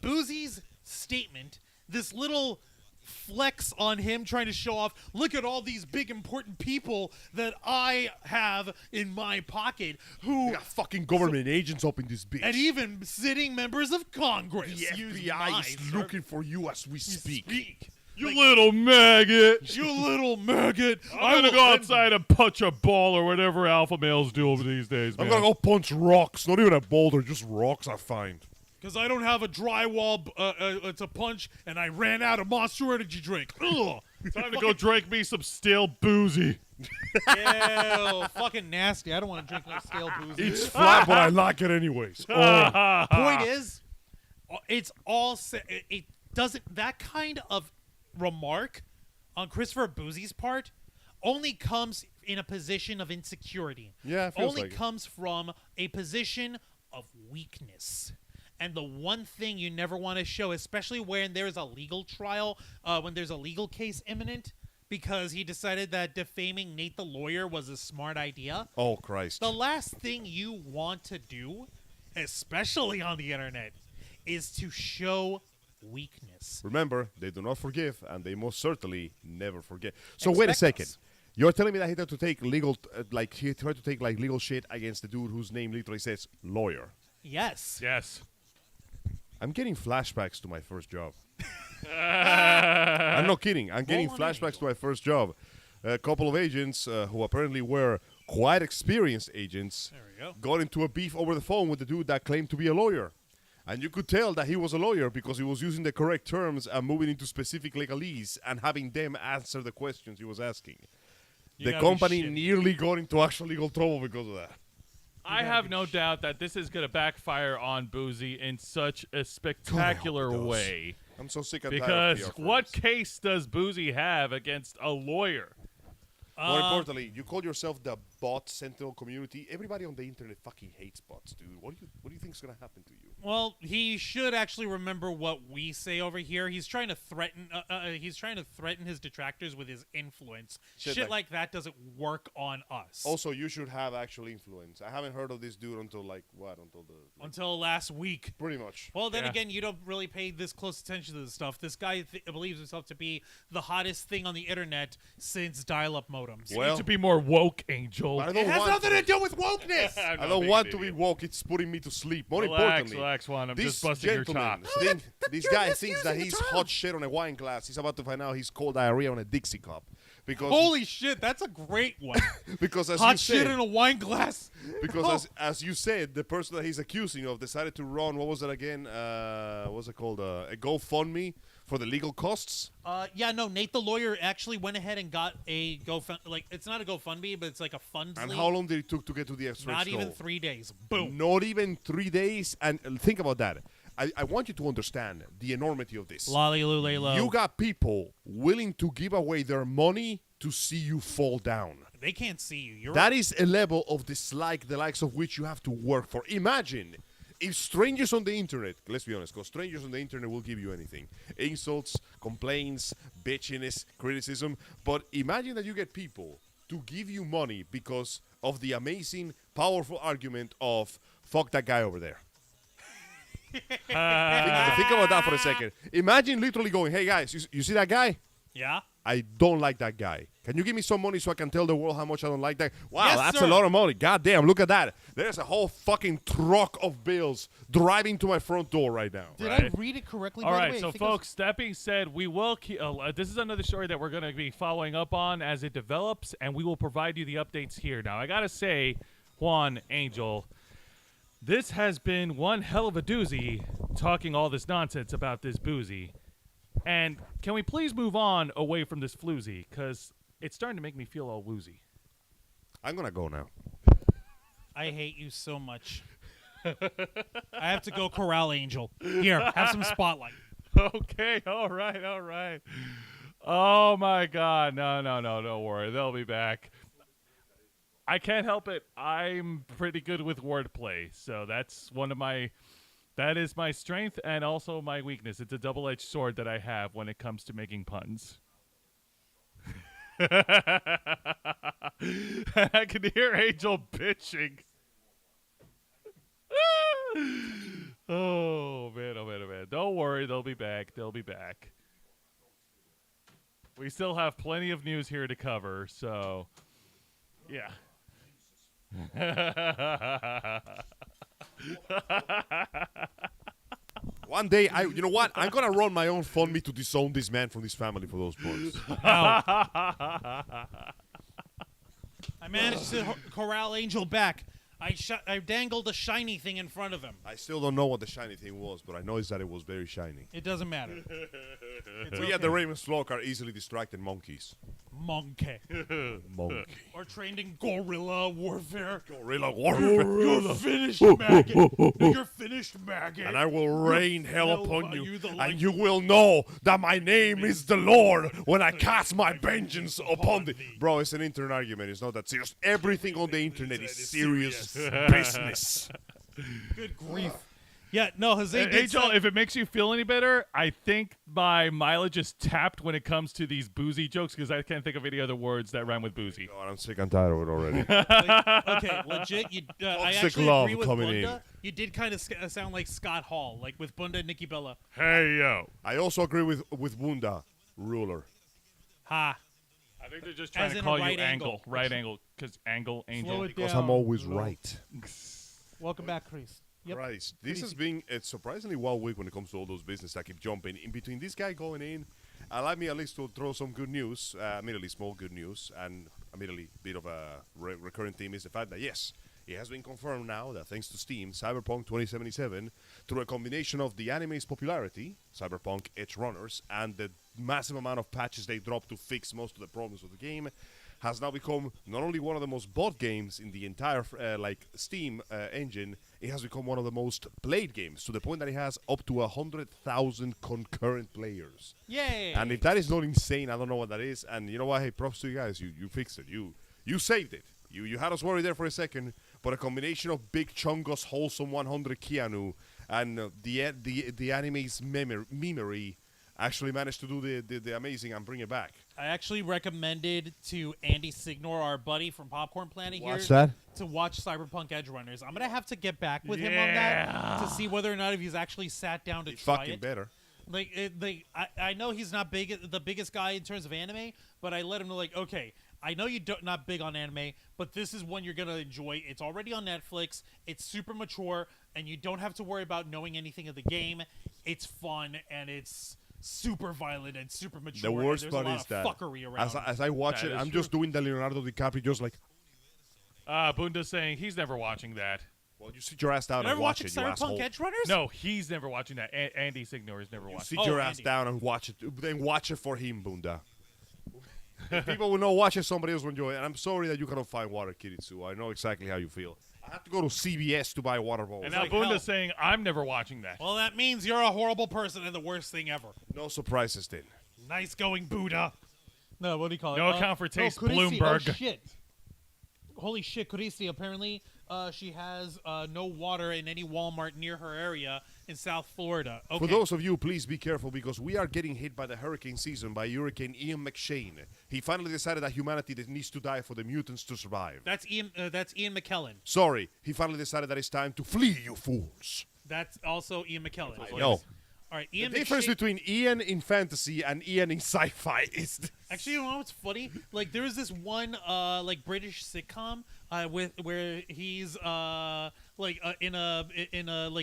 Boozy's statement, this little flex on him, trying to show off, look at all these big important people that I have in my pocket who We got fucking government agents up in this bitch. and even sitting members of Congress. the use FBI my is looking for you as we speak. You little maggot. You little maggot. I'm gonna go outside and punch a ball or whatever alpha males do over these days, I'm man. gonna go punch rocks. Not even a boulder, just rocks I find. Because I don't have a drywall, it's a punch, and I ran out of Monster Energy drink. Ugh. Time to go drink me some stale boozy. Ew, fucking nasty. I don't want to drink no stale booze. It's flat, but I like it anyways. Oh. Point is, it's all it doesn't. That kind of remark on Christopher Boozy's part only comes in a position of insecurity. Yeah, it feels only like it. comes from a position of weakness. And the one thing you never want to show, especially when there's a legal trial, when there's a legal case imminent, because he decided that defaming Nate the lawyer was a smart idea. Oh, Christ. The last thing you want to do, especially on the internet, is to show weakness. Remember, they do not forgive, and they most certainly never forget. So wait a Expect second. us. You're telling me that he tried to take legal, he tried to take like legal shit against the dude whose name literally says lawyer. Yes. Yes. I'm getting flashbacks to my first job. I'm not kidding. I'm getting on flashbacks to my first job. A couple of agents who apparently were quite experienced agents There we go. got into a beef over the phone with the dude that claimed to be a lawyer. And you could tell that he was a lawyer because he was using the correct terms and moving into specific legalese and having them answer the questions he was asking. You The gotta be company shitty. nearly got into actual legal trouble because of that. I have no doubt that this is going to backfire on Boozy in such a spectacular does. way. I'm so sick and tired Because of PR what firms. case does Boozy have against a lawyer? More importantly, you call yourself the bot sentinel community. Everybody on the internet fucking hates bots, dude. What do you think is gonna happen to you? Well, he should actually remember what we say over here. He's trying to threaten. He's trying to threaten his detractors with his influence. Shit Shit like- like that doesn't work on us. Also, you should have actual influence. I haven't heard of this dude until Until last week. pretty much. Well, then Yeah. again, you don't really pay this close attention to this stuff. This guy believes himself to be the hottest thing on the internet since dial-up modems. You Well, need to be more woke, Angel. I It don't has want nothing to do with wokeness. I don't want to be woke. It's putting me to sleep. More Relax, importantly, Juan. I'm this just busting your gentleman, chops. this guy thinks that he's hot shit on a wine glass. He's about to find out he's cold diarrhea on a Dixie cup. Because Holy shit, that's a great one. because as Hot you shit said, in a wine glass. because as you said, the person that he's accusing of decided to run, what was it again? What was it called? A GoFundMe for the legal costs. Yeah, no, Nate the lawyer actually went ahead and got a it's not a GoFundMe, but it's like a fund. And how long did it took to get to the extra Not even goal? 3 days. Boom. Not even 3 days. And think about that. I want you to understand the enormity of this. Lolly lule low. You got people willing to give away their money to see you fall down. They can't see you. You're That is a level of dislike, the likes of which you have to work for. Imagine if strangers on the internet, let's be honest, because strangers on the internet will give you anything. Insults, complaints, bitchiness, criticism. But imagine that you get people to give you money because of the amazing, powerful argument of, fuck that guy over there. think about that for a second. Imagine literally going, hey guys, you see that guy? Yeah. I don't like that guy. Can you give me some money so I can tell the world how much I don't like that? Wow, Yes, that's sir. a lot of money. God damn, look at that. There's a whole fucking truck of bills driving to my front door right now. Did Right. I read it correctly? All by the right, way? I so think it was- folks, that being said, we will keep, this is another story that we're going to be following up on as it develops, and we will provide you the updates here. Now, I got to say, Juan, Angel, this has been one hell of a doozy talking all this nonsense about this Boozy. And can we please move on away from this floozy, because it's starting to make me feel all woozy. I'm going to go now. I hate you so much. I have to go corral Angel. Here, have some spotlight. Okay, all right. Oh, my God. No, don't worry. They'll be back. I can't help it. I'm pretty good with wordplay, so that's that is my strength and also my weakness. It's a double-edged sword that I have when it comes to making puns. I can hear Angel bitching. Oh man. Don't worry, they'll be back. We still have plenty of news here to cover, so yeah. One day, you know what? I'm gonna run my own fund me to disown this man from this family for those points. I managed to corral Angel back. I dangled a shiny thing in front of him. I still don't know what the shiny thing was, but I know is that it was very shiny. It doesn't matter. It's We okay. at the Ravens flock are easily distracted monkeys. Monkey. Monkey. Or trained in guerrilla warfare. Gorilla warfare. You're finished, maggot. You're finished, maggot. And I will rain hell hell upon are you, you the and like- you will know that my name is the Lord when I cast my vengeance upon thee. Bro, it's an internet argument. It's not that serious. Everything on the internet is serious business. Good grief. Yeah, no, Jose did Angel, say- if it makes you feel any better, I think my mileage is tapped when it comes to these boozy jokes because I can't think of any other words that rhyme with boozy. God, I'm sick and tired of it already. okay, legit. I Toxic actually love agree with coming Bunda. in. You did kind of sound like Scott Hall, like with Bunda and Nikki Bella. Hey, yo. I also agree with Bunda, ruler. Ha. I think they're just trying As to in a call you right angle. angle. Right angle, because angle, angel. Slow it Because down. I'm always Slow. right. Welcome back, Chris. Yep. Christ, this has been a surprisingly wild week when it comes to all those business that keep jumping. In between this guy going in, allow me at least to throw some good news, admittedly small good news, and admittedly bit of a recurring theme is the fact that, yes, it has been confirmed now that thanks to Steam, Cyberpunk 2077, through a combination of the anime's popularity, Cyberpunk Edge Runners, and the massive amount of patches they dropped to fix most of the problems of the game, has now become not only one of the most bought games in the entire Steam engine, it has become one of the most played games, to the point that it has up to 100,000 concurrent players. Yay. And if that is not insane, I don't know what that is. And you know what? Hey, props to you guys. You fixed it. You saved it. You had us worried there for a second, but a combination of Big Chungus, wholesome 100 Keanu, and the anime's memory actually managed to do the amazing and bring it back. I actually recommended to Andy Signor, our buddy from Popcorn Planet here, Watch that? to watch Cyberpunk Edge Runners. I'm gonna have to get back with him on that to see whether or not if he's actually sat down to It's try fucking it. better. I know he's not the biggest guy in terms of anime, but I let him know, like, okay, I know you're not big on anime, but this is one you're gonna enjoy. It's already on Netflix. It's super mature, and you don't have to worry about knowing anything of the game. It's fun, and it's super violent and super mature. The and worst there's part a lot is of that fuckery around. as I watch That it, is I'm true. just doing the Leonardo DiCaprio, just like, Bunda's saying he's never watching that. well, you sit your ass down You and never watch watched it, you Cyberpunk asshole. Edge Runners? No, he's never watching that. Andy Signor is never watching. Sit your ass Andy. down and watch it. Then watch it for him, Bunda. If people will not watch it, somebody else will enjoy it. And I'm sorry that you cannot find water, Kiritsu. I know exactly how you feel. I have to go to CVS to buy water bottles. And now like Bunda's hell. saying I'm never watching that. Well, that means you're a horrible person and the worst thing ever. No surprises then. Nice going, Buddha. No, what do you call it? No account for taste, Kurisi, Bloomberg. Oh, shit. Holy shit, Kurisi. Apparently, she has no water in any Walmart near her area in South Florida. Okay. For those of you, please be careful because we are getting hit by the hurricane season by Hurricane Ian McShane. He finally decided that humanity needs to die for the mutants to survive. That's Ian McKellen. Sorry, he finally decided that it's time to flee, you fools. That's also Ian McKellen. No. All right, The Ian difference McShane. between Ian in fantasy and Ian in sci-fi is... Actually, you know what's funny? Like, there was this one British sitcom where he's in a like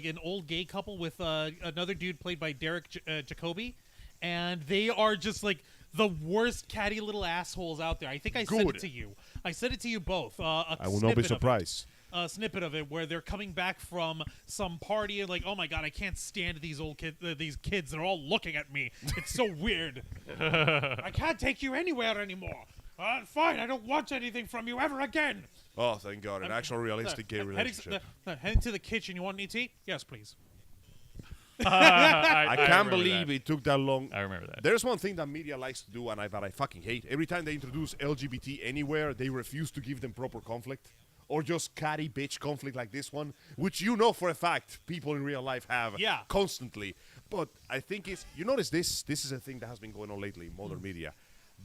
an old gay couple with another dude played by Derek Jacobi, and they are just like the worst catty little assholes out there. I think I sent Good. it to you. I sent it to you both. I will not be surprised. A snippet of it where they're coming back from some party and like, oh my god, I can't stand these old these kids. They're all looking at me. It's so weird. I can't take you anywhere anymore. Fine, I don't want anything from you ever again. Oh, thank God. An actual realistic gay relationship. Heading to the kitchen. You want any tea? Yes, please. I can't remember believe that. it took that long. I remember that. There's one thing that media likes to do and that I fucking hate. Every time they introduce LGBT anywhere, they refuse to give them proper conflict. Or just catty bitch conflict like this one, which you know for a fact people in real life have constantly. But I think it's... You notice this is a thing that has been going on lately in modern media.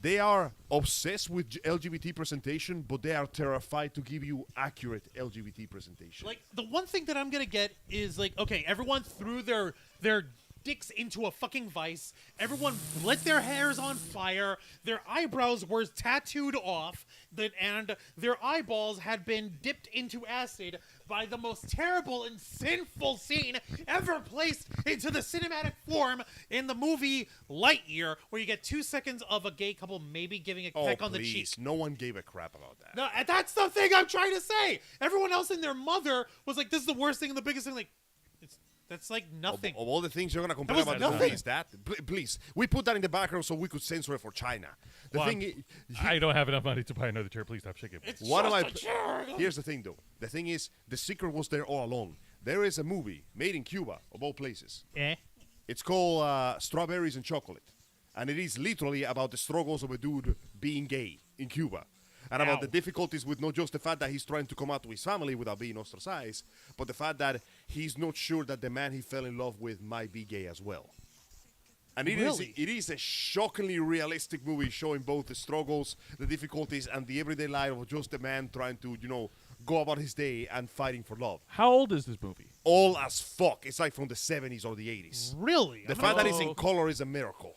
They are obsessed with LGBT presentation, but they are terrified to give you accurate LGBT presentation. Like, the one thing that I'm gonna get is like, okay, everyone threw their dicks into a fucking vice. Everyone lit their hairs on fire. Their eyebrows were tattooed off, and their eyeballs had been dipped into acid by the most terrible and sinful scene ever placed into the cinematic form in the movie Lightyear, where you get 2 seconds of a gay couple maybe giving a peck on the cheek. No one gave a crap about that. No, that's the thing I'm trying to say. Everyone else and their mother was like, "This is the worst thing and the biggest thing." Like, that's like nothing. Of all the things you're gonna complain was about, nothing. is that please, we put that in the background so we could censor it for China. The Well, thing, I don't have enough money to buy another chair. Please stop shaking. It's one of just my a chair. here's the thing though. The thing is, the secret was there all along. There is a movie made in Cuba, of all places. It's called Strawberries and Chocolate, and it is literally about the struggles of a dude being gay in Cuba. And about the difficulties with not just the fact that he's trying to come out to his family without being ostracized, but the fact that he's not sure that the man he fell in love with might be gay as well. And it is a shockingly realistic movie showing both the struggles, the difficulties, and the everyday life of just a man trying to, go about his day and fighting for love. How old is this movie? All as fuck. It's like from the 70s or the 80s. Really? The fact that it's in color is a miracle.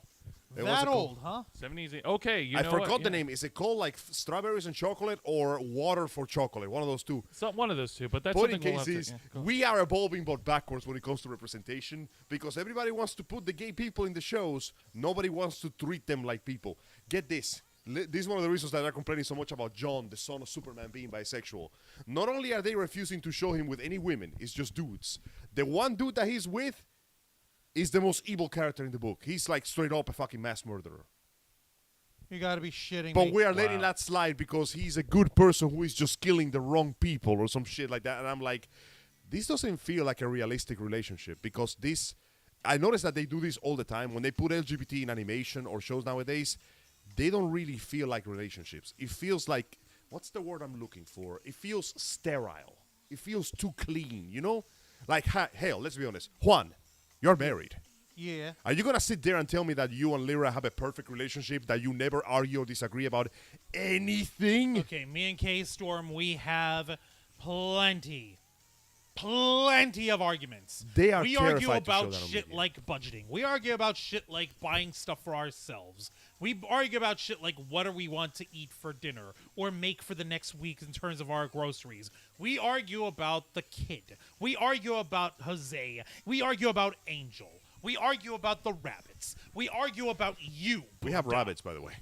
That old, huh? 70s. Okay, you I know forgot what? the name. Is it called like Strawberries and Chocolate or Water for Chocolate? One of those two. One of those two, but that's Point something in we'll case have is, to. Cool. we are evolving but backwards when it comes to representation because everybody wants to put the gay people in the shows. Nobody wants to treat them like people. Get this. This is one of the reasons that they're complaining so much about John, the son of Superman, being bisexual. Not only are they refusing to show him with any women, it's just dudes. The one dude that he's with is the most evil character in the book. He's like straight up a fucking mass murderer. You gotta be shitting But me. we are letting that slide because he's a good person who is just killing the wrong people or some shit like that. And I'm like, this doesn't feel like a realistic relationship because this, I notice that they do this all the time. When they put LGBT in animation or shows nowadays, they don't really feel like relationships. It feels like, what's the word I'm looking for? It feels sterile. It feels too clean, you know? Like, hell, let's be honest. Juan, you're married. Yeah. Are you going to sit there and tell me that you and Lyra have a perfect relationship, that you never argue or disagree about anything? Okay, me and K-Storm, we have plenty of arguments. They are We terrified argue to show about that on shit media. like budgeting. We argue about shit like buying stuff for ourselves. We argue about shit like what do we want to eat for dinner or make for the next week in terms of our groceries. We argue about the kid. We argue about Jose. We argue about Angel. We argue about the rabbits. We argue about you. We have Buddha. rabbits, by the way.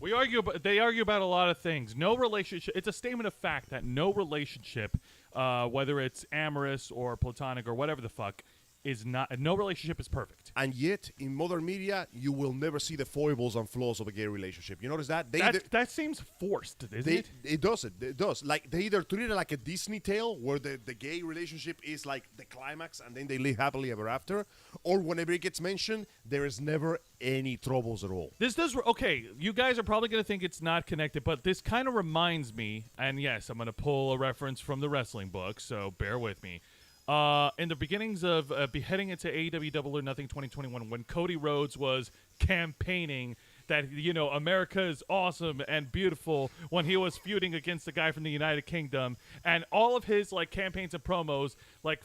They argue about a lot of things. No relationship. It's a statement of fact that no relationship, whether it's amorous or platonic or whatever the fuck, is not. No relationship is perfect. And yet, in modern media, you will never see the foibles and flaws of a gay relationship. You notice that? That seems forced, isn't it? It does. It does. Like, they either treat it like a Disney tale where the gay relationship is like the climax and then they live happily ever after, or whenever it gets mentioned, there is never any troubles at all. This does. Okay, you guys are probably going to think it's not connected, but this kind of reminds me, and yes, I'm going to pull a reference from the wrestling book, so bear with me. In the beginnings of heading into AEW Double or Nothing 2021, when Cody Rhodes was campaigning that, America is awesome and beautiful, when he was feuding against the guy from the United Kingdom, and all of his campaigns and promos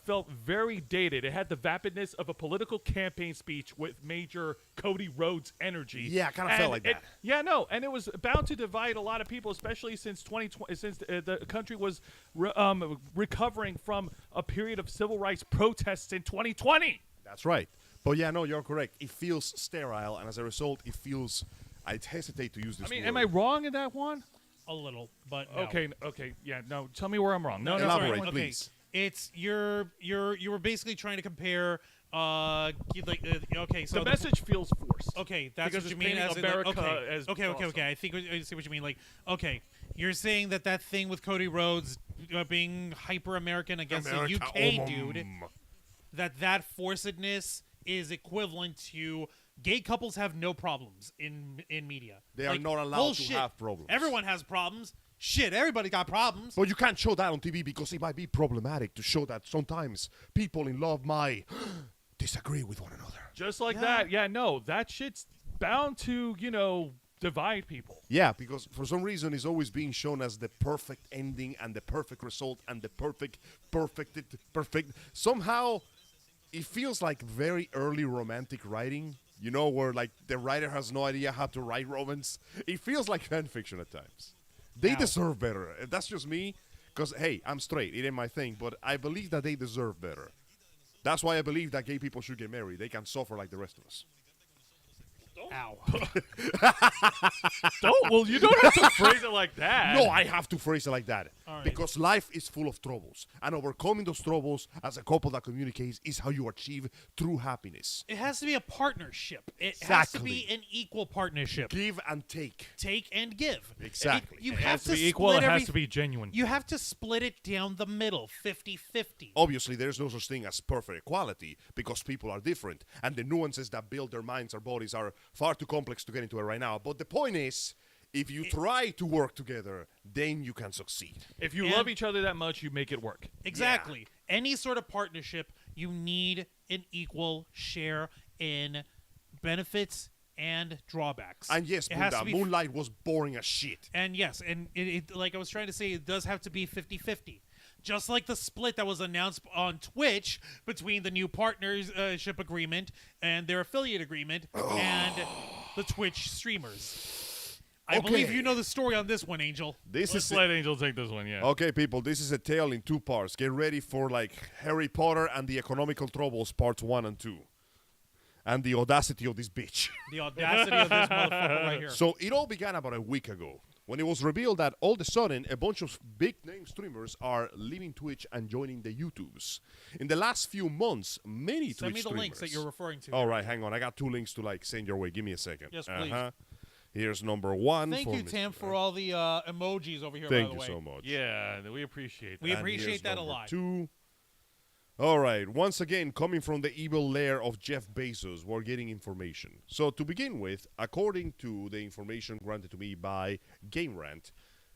felt very dated. It had the vapidness of a political campaign speech with major Cody Rhodes energy. Yeah, I kind of felt like that. Yeah, no, and it was bound to divide a lot of people, especially since 2020, since the country was recovering from a period of civil rights protests in 2020. That's right. But yeah, no, you're correct. It feels sterile, and as a result, it feels. I'd hesitate to use this word. Am I wrong in that one? A little, but no. Okay, yeah, no. Tell me where I'm wrong. No, Elaborate, sorry. Okay, please. it's you were basically trying to compare okay, so The message feels forced. okay, that's because what you it's mean painting as in, America okay. as okay, awesome. I think I see what you mean. Okay, you're saying that thing with Cody Rhodes being hyper American against America, the UK dude, that forcedness is equivalent to gay couples have no problems in media. They are not allowed bullshit. to have problems. Everyone has problems. Shit, everybody got problems. But you can't show that on TV because it might be problematic to show that sometimes people in love might disagree with one another. Just like that. Yeah, no, that shit's bound to, divide people. Yeah, because for some reason it's always being shown as the perfect ending and the perfect result and the perfect. Somehow, it feels like very early romantic writing. You know, where like the writer has no idea how to write romance. It feels like fan fiction at times. They Ow. deserve better. That's just me, because hey, I'm straight. It ain't my thing, but I believe that they deserve better. That's why I believe that gay people should get married. They can suffer like the rest of us. Ow. Well, you don't have to phrase it like that. No, I have to phrase it like that. All right. Because life is full of troubles. And overcoming those troubles as a couple that communicates is how you achieve true happiness. It has to be a partnership. It has to Exactly. be an equal partnership. Give and take. Take and give. Exactly. You It have has to be equal. split It has every- to be genuine. You have to split it down the middle, 50-50. Obviously, there's no such thing as perfect equality because people are different. And the nuances that build their minds or bodies are far too complex to get into it right now. But the point is, if you try to work together, then you can succeed. If you And- love each other that much, you make it work. Exactly. Any sort of partnership, you need an equal share in benefits and drawbacks. And yes, it has to Buddha, be Moonlight was boring as shit. And yes, and it like I was trying to say, it does have to be 50-50. Just like the split that was announced on Twitch between the new partnership agreement and their affiliate agreement and the Twitch streamers. I believe Okay. you know the story on this one, Angel. This Let's is let Angel take this one, yeah. Okay, people, this is a tale in two parts. Get ready for like Harry Potter and the Economical Troubles parts 1 and 2. And the audacity of this bitch. The audacity of this motherfucker right here. So it all began about a week ago when it was revealed that all of a sudden a bunch of big name streamers are leaving Twitch and joining the YouTubes. In the last few months, many Send me Twitch the streamers. links that you're referring to. All right, hang on. I got 2 links to like send your way. Give me a second. Yes, please. Here's number 1. Thank for you, Mr. Tam, for all the emojis over here, Thank by you the way. so much. Yeah, we appreciate that. We And appreciate here's that a number lot. 2. All right, once again, coming from the evil lair of Jeff Bezos, we're getting information. So to begin with, according to the information granted to me by Game Rant,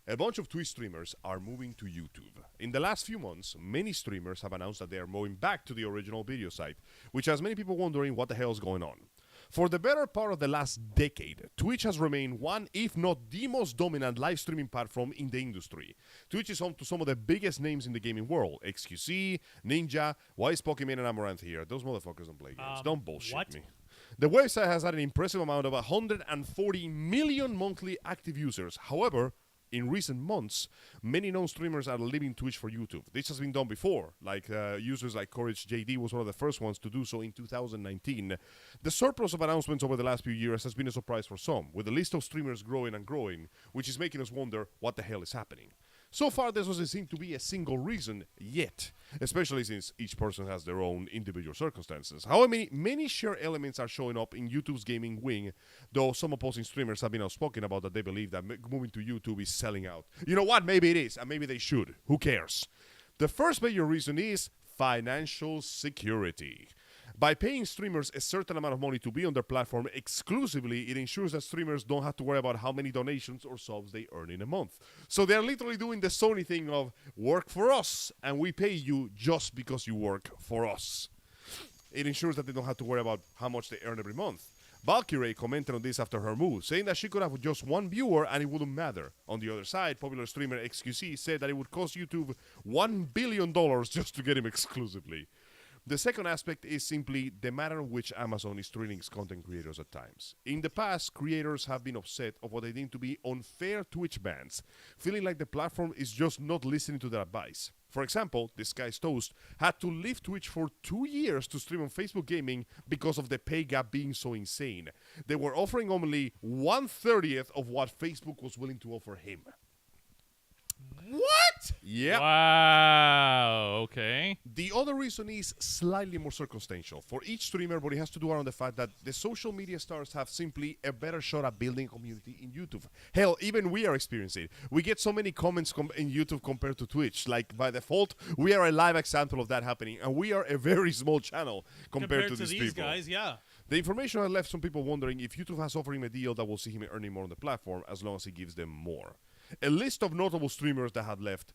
a bunch of Twitch streamers are moving to YouTube. In the last few months, many streamers have announced that they are moving back to the original video site, which has many people wondering what the hell is going on. For the better part of the last decade, Twitch has remained one, if not the most dominant live streaming platform in the industry. Twitch is home to some of the biggest names in the gaming world. XQC, Ninja, why is Pokemon and Amaranth here? Those motherfuckers don't play games. Don't bullshit what? me. The website has had an impressive amount of 140 million monthly active users. However, in recent months, many known streamers are leaving Twitch for YouTube. This has been done before, like users like Courage JD was one of the first ones to do so in 2019. The surplus of announcements over the last few years has been a surprise for some, with the list of streamers growing and growing, which is making us wonder what the hell is happening. So far, there doesn't seem to be a single reason yet, especially since each person has their own individual circumstances. However, many shared elements are showing up in YouTube's gaming wing, though some opposing streamers have been outspoken about that they believe that moving to YouTube is selling out. You know what? Maybe it is, and maybe they should. Who cares? The first major reason is financial security. By paying streamers a certain amount of money to be on their platform exclusively, it ensures that streamers don't have to worry about how many donations or subs they earn in a month. So they're literally doing the Sony thing of work for us, and we pay you just because you work for us. It ensures that they don't have to worry about how much they earn every month. Valkyrie commented on this after her move, saying that she could have just one viewer and it wouldn't matter. On the other side, popular streamer XQC said that it would cost YouTube $1 billion just to get him exclusively. The second aspect is simply the manner in which Amazon is treating its content creators at times. In the past, creators have been upset of what they deem to be unfair Twitch bans, feeling like the platform is just not listening to their advice. For example, This Guy's Toast had to leave Twitch for 2 years to stream on Facebook Gaming because of the pay gap being so insane. They were offering only 1/30 of what Facebook was willing to offer him. What? Yep. Wow. Okay. The other reason is slightly more circumstantial. For each streamer, what he has to do around the fact that the social media stars have simply a better shot at building a community in YouTube. Hell, even we are experiencing it. We get so many comments in YouTube compared to Twitch. Like, by default, we are a live example of that happening, and we are a very small channel compared to these these people. guys, yeah. The information has left some people wondering if YouTube has offered him a deal that will see him earning more on the platform as long as he gives them more. A list of notable streamers that had left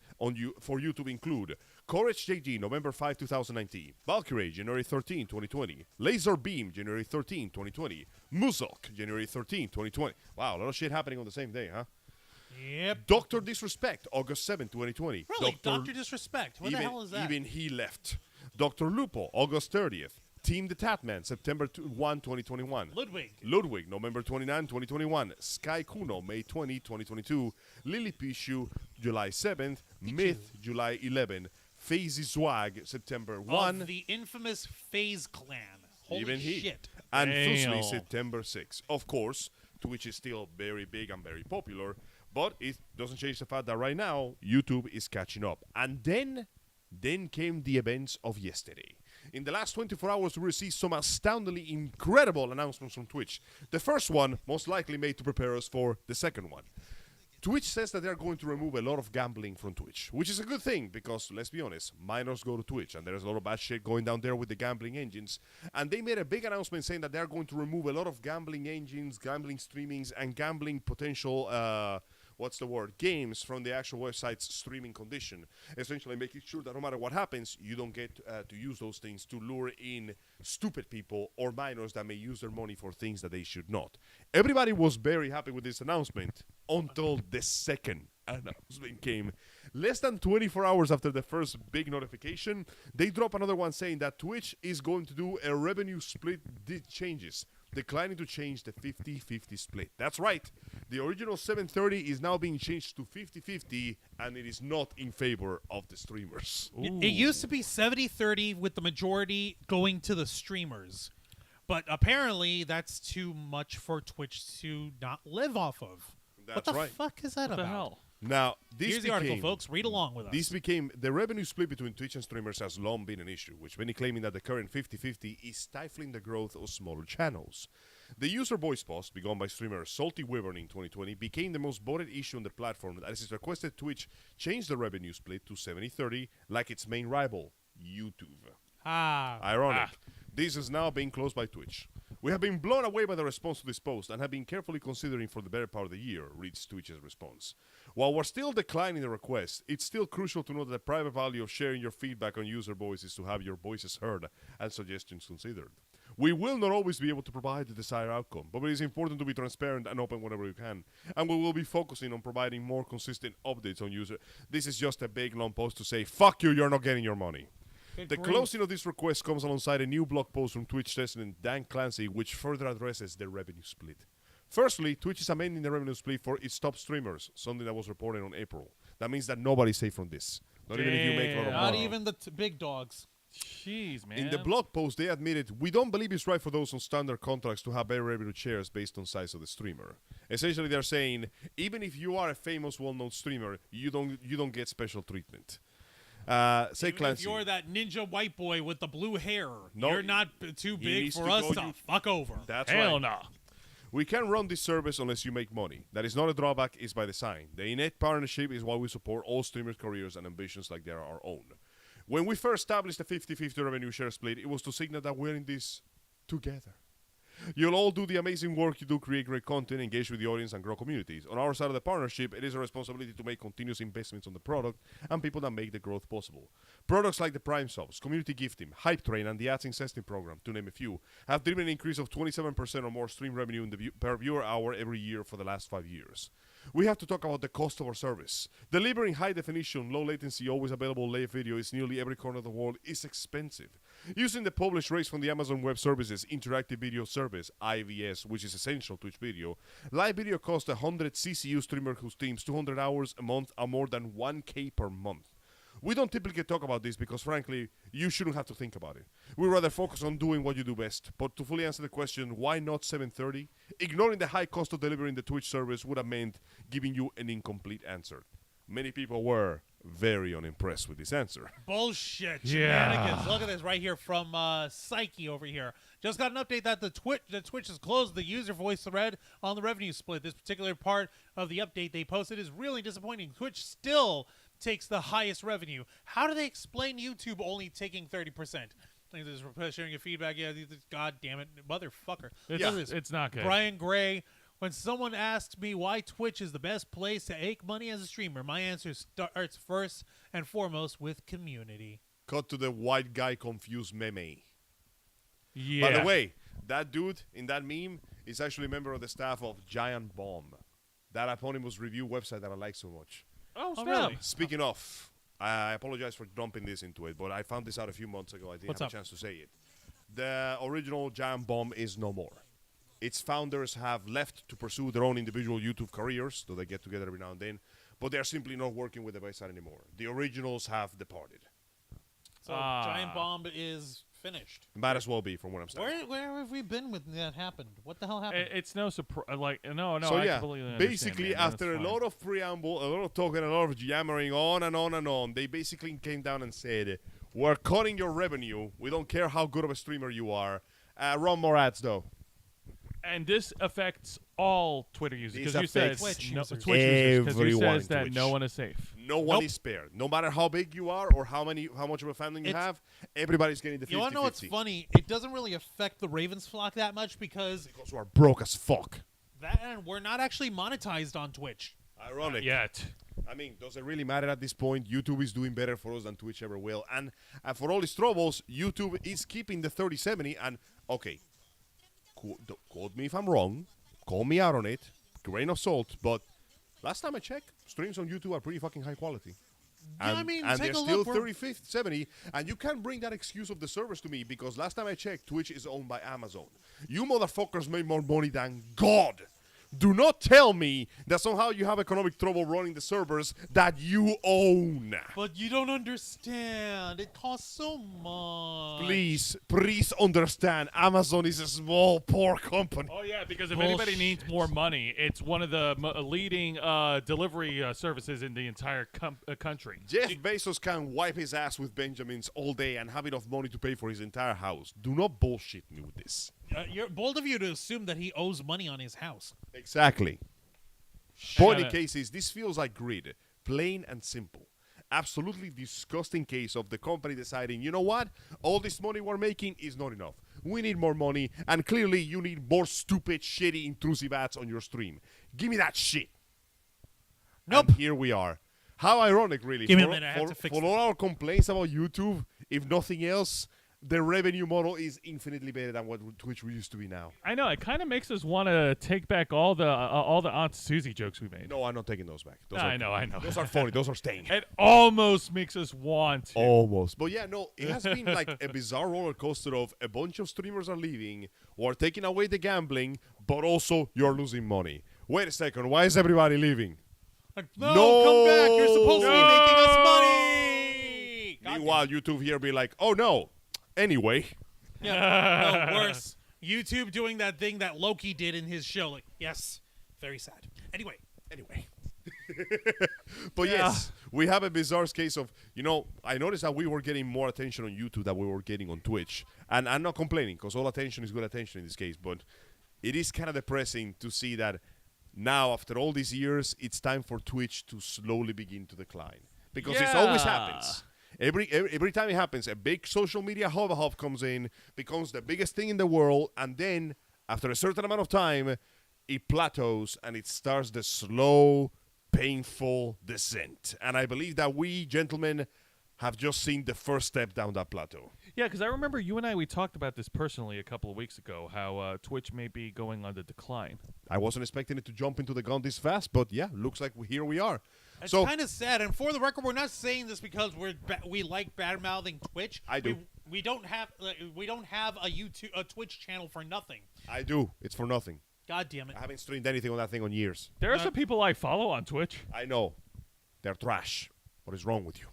for YouTube include Courage JG, November 5, 2019. Valkyrie, January 13, 2020. Laser Beam, January 13, 2020. Muzok, January 13, 2020. Wow, a lot of shit happening on the same day, huh? Yep. Dr. Disrespect, August 7, 2020. Really? Dr. Disrespect? What the hell is that? Even he left. Dr. Lupo, August 30th. Team the Tatman, September 1, 2021. Ludwig, November 29, 2021. Sky Kuno, May 20, 2022. Lily Pishu, July 7th. Myth, July 11. Phasey Swag, September 1. Of the infamous FaZe clan. Holy Even he. shit. And Damn. Fusely, September 6. Of course, Twitch is still very big and very popular, but it doesn't change the fact that right now, YouTube is catching up. And then came the events of yesterday. In the last 24 hours, we received some astoundingly incredible announcements from Twitch. The first one, most likely made to prepare us for the second one. Twitch says that they're going to remove a lot of gambling from Twitch, which is a good thing because, let's be honest, minors go to Twitch and there's a lot of bad shit going down there with the gambling engines. And they made a big announcement saying that they're going to remove a lot of gambling engines, gambling streamings, and gambling potential, games from the actual website's streaming condition. Essentially making sure that no matter what happens, you don't get to use those things to lure in stupid people or minors that may use their money for things that they should not. Everybody was very happy with this announcement until the second announcement came. Less than 24 hours after the first big notification, they drop another one saying that Twitch is going to do a revenue split changes, declining to change the 50-50 split. That's right. The original 730 is now being changed to 50-50, and it is not in favor of the streamers. It used to be 70-30 with the majority going to the streamers. But apparently that's too much for Twitch to not live off of. That's what the right. fuck is that What about? the hell? Now, this Here's the article, folks. Read along with us. This became the revenue split between Twitch and streamers has long been an issue, which many claiming that the current 50-50 is stifling the growth of smaller channels. The user voice post, begun by streamer Salty Wyvern in 2020, became the most voted issue on the platform as it requested Twitch change the revenue split to 70-30 like its main rival, YouTube. Ironic. This is now being closed by Twitch. We have been blown away by the response to this post and have been carefully considering for the better part of the year, reads Twitch's response. While we're still declining the request, it's still crucial to know that the private value of sharing your feedback on user voice is to have your voices heard and suggestions considered. We will not always be able to provide the desired outcome, but it is important to be transparent and open whenever we can. And we will be focusing on providing more consistent updates on user. This is just a big long post to say, fuck you, you're not getting your money. The closing of this request comes alongside a new blog post from Twitch president Dan Clancy, which further addresses the revenue split. Firstly, Twitch is amending the revenue split for its top streamers, something that was reported on April. That means that nobody's safe from this. Not even if you make a lot of Not money. even the big dogs. Jeez, man. In the blog post, they admitted, we don't believe it's right for those on standard contracts to have better revenue shares based on size of the streamer. Essentially, they're saying, even if you are a famous, well-known streamer, you don't get special treatment. Say Even Clancy. if you're that ninja white boy with the blue hair, No, you're not too big needs for to us go- to fuck over. That's Hell right. no. We can't run this service unless you make money. That is not a drawback, it's by design. The innate partnership is why we support all streamers' careers and ambitions like they are our own. When we first established the 50-50 revenue share split, it was to signal that we're in this together. You'll all do the amazing work you do, create great content, engage with the audience, and grow communities. On our side of the partnership, it is a responsibility to make continuous investments on the product and people that make the growth possible. Products like the Prime Subs, Community Gifting, Hype Train, and the AdSense Testing Program, to name a few, have driven an increase of 27% or more stream revenue in the per viewer hour every year for the last 5 years. We have to talk about the cost of our service. Delivering high definition, low latency, always available live video is nearly every corner of the world is expensive. Using the published rates from the Amazon Web Services Interactive Video Service, IVS, which is essential to each video, live video costs 100 CCU streamer who streams 200 hours a month or more than 1K per month. We don't typically talk about this because, frankly, you shouldn't have to think about it. We'd rather focus on doing what you do best. But to fully answer the question, why not 730? Ignoring the high cost of delivering the Twitch service would have meant giving you an incomplete answer. Many people were very unimpressed with this answer. Bullshit. Yeah. Shenanigans. Look at this right here from Psyche over here. Just got an update that the Twitch has closed the user voice thread on the revenue split. This particular part of the update they posted is really disappointing. Twitch still takes the highest revenue. How do they explain YouTube only taking 30%? Like this, sharing your feedback. Yeah, God damn it, motherfucker. It's not good. Brian Gray. When someone asks me why Twitch is the best place to make money as a streamer, my answer starts first and foremost with community. Cut to the white guy confused meme. Yeah. By the way, that dude in that meme is actually a member of the staff of Giant Bomb, that eponymous review website that I like so much. Oh, Oh, snap. really? Speaking of, I apologize for dumping this into it, but I found this out a few months ago. I didn't What's have up? a chance to say it. The original Giant Bomb is no more. Its founders have left to pursue their own individual YouTube careers, though they get together every now and then, but they're simply not working with the website anymore. The originals have departed. So Ah. Giant Bomb is finished. Might as well be, from what I'm saying. Where have we been when that happened? What the hell happened? It's no surprise. Like no. So I yeah, completely understand, basically man. That's after a fine. lot of preamble, a lot of talking, a lot of yammering on and on and on, they basically came down and said, "We're cutting your revenue. We don't care how good of a streamer you are. Run more ads, though." And this affects all Twitter users This because you said affects Twitch no, users. Twitch users because you Everyone says in that Twitch. no one is safe. No one is spared. No matter how big you are or how much of a family you It's- have, everybody's getting the 50-50. You want to know what's funny? It doesn't really affect the Ravens flock that much because Because we're broke as fuck. we're not actually monetized on Twitch. Ironic. Yet. I mean, does it really matter at this point? YouTube is doing better for us than Twitch ever will. And for all these troubles, YouTube is keeping the 3070. And, okay, quote me if I'm wrong. Call me out on it. Grain of salt. But last time I checked, streams on YouTube are pretty fucking high quality. Yeah, And, I mean, and take they're a still look. 3070, and you can't bring that excuse of the servers to me because last time I checked, Twitch is owned by Amazon. You motherfuckers make more money than God. Do not tell me that somehow you have economic trouble running the servers that you own. But you don't understand. It costs so much. Please understand, Amazon is a small, poor company. Oh yeah, because if anybody needs more money, it's one of the leading delivery services in the entire country. Jeff Bezos can wipe his ass with Benjamins all day and have enough money to pay for his entire house. Do not bullshit me with this. You're bold of you to assume that he owes money on his house. Exactly. Point in gotta- case is this feels like greed, plain and simple. Absolutely disgusting case of the company deciding, you know what? All this money we're making is not enough. We need more money, and clearly you need more stupid, shitty, intrusive ads on your stream. Give me that shit. Nope. And here we are. How ironic, really. Give me a For- minute, I have to fix for all our complaints about YouTube, if nothing else, the revenue model is infinitely better than what Twitch used to be now. I know it kind of makes us want to take back all the Aunt Susie jokes we made. No, I'm not taking those back. Those I are, know. Those are funny. Those are staying. It almost makes us want to. Almost. But yeah, no, it has been like a bizarre roller coaster of a bunch of streamers are leaving or taking away the gambling, but also you're losing money. Wait a second, why is everybody leaving? Like, no, No. come back. You're supposed to No. be making us money. God Meanwhile, YouTube here be like, oh no. Anyway. Yeah, no, worse. YouTube doing that thing that Loki did in his show. Like, yes, very sad. Anyway. But yes, we have a bizarre case of, I noticed that we were getting more attention on YouTube than we were getting on Twitch. And I'm not complaining because all attention is good attention in this case. But it is kind of depressing to see that now, after all these years, it's time for Twitch to slowly begin to decline. Because it always happens. Every time it happens, a big social media hub comes in, becomes the biggest thing in the world, and then, after a certain amount of time, it plateaus and it starts the slow, painful descent. And I believe that we, gentlemen, have just seen the first step down that plateau. Yeah, because I remember you and we talked about this personally a couple of weeks ago, how Twitch may be going on the decline. I wasn't expecting it to jump into the gun this fast, but yeah, looks like here we are. It's So kind of sad. And for the record, we're not saying this because we like bad mouthing Twitch. I do. We don't have a Twitch channel for nothing. I do. It's for nothing. God damn it. I haven't streamed anything on that thing on years. There are some people I follow on Twitch. I know. They're trash. What is wrong with you?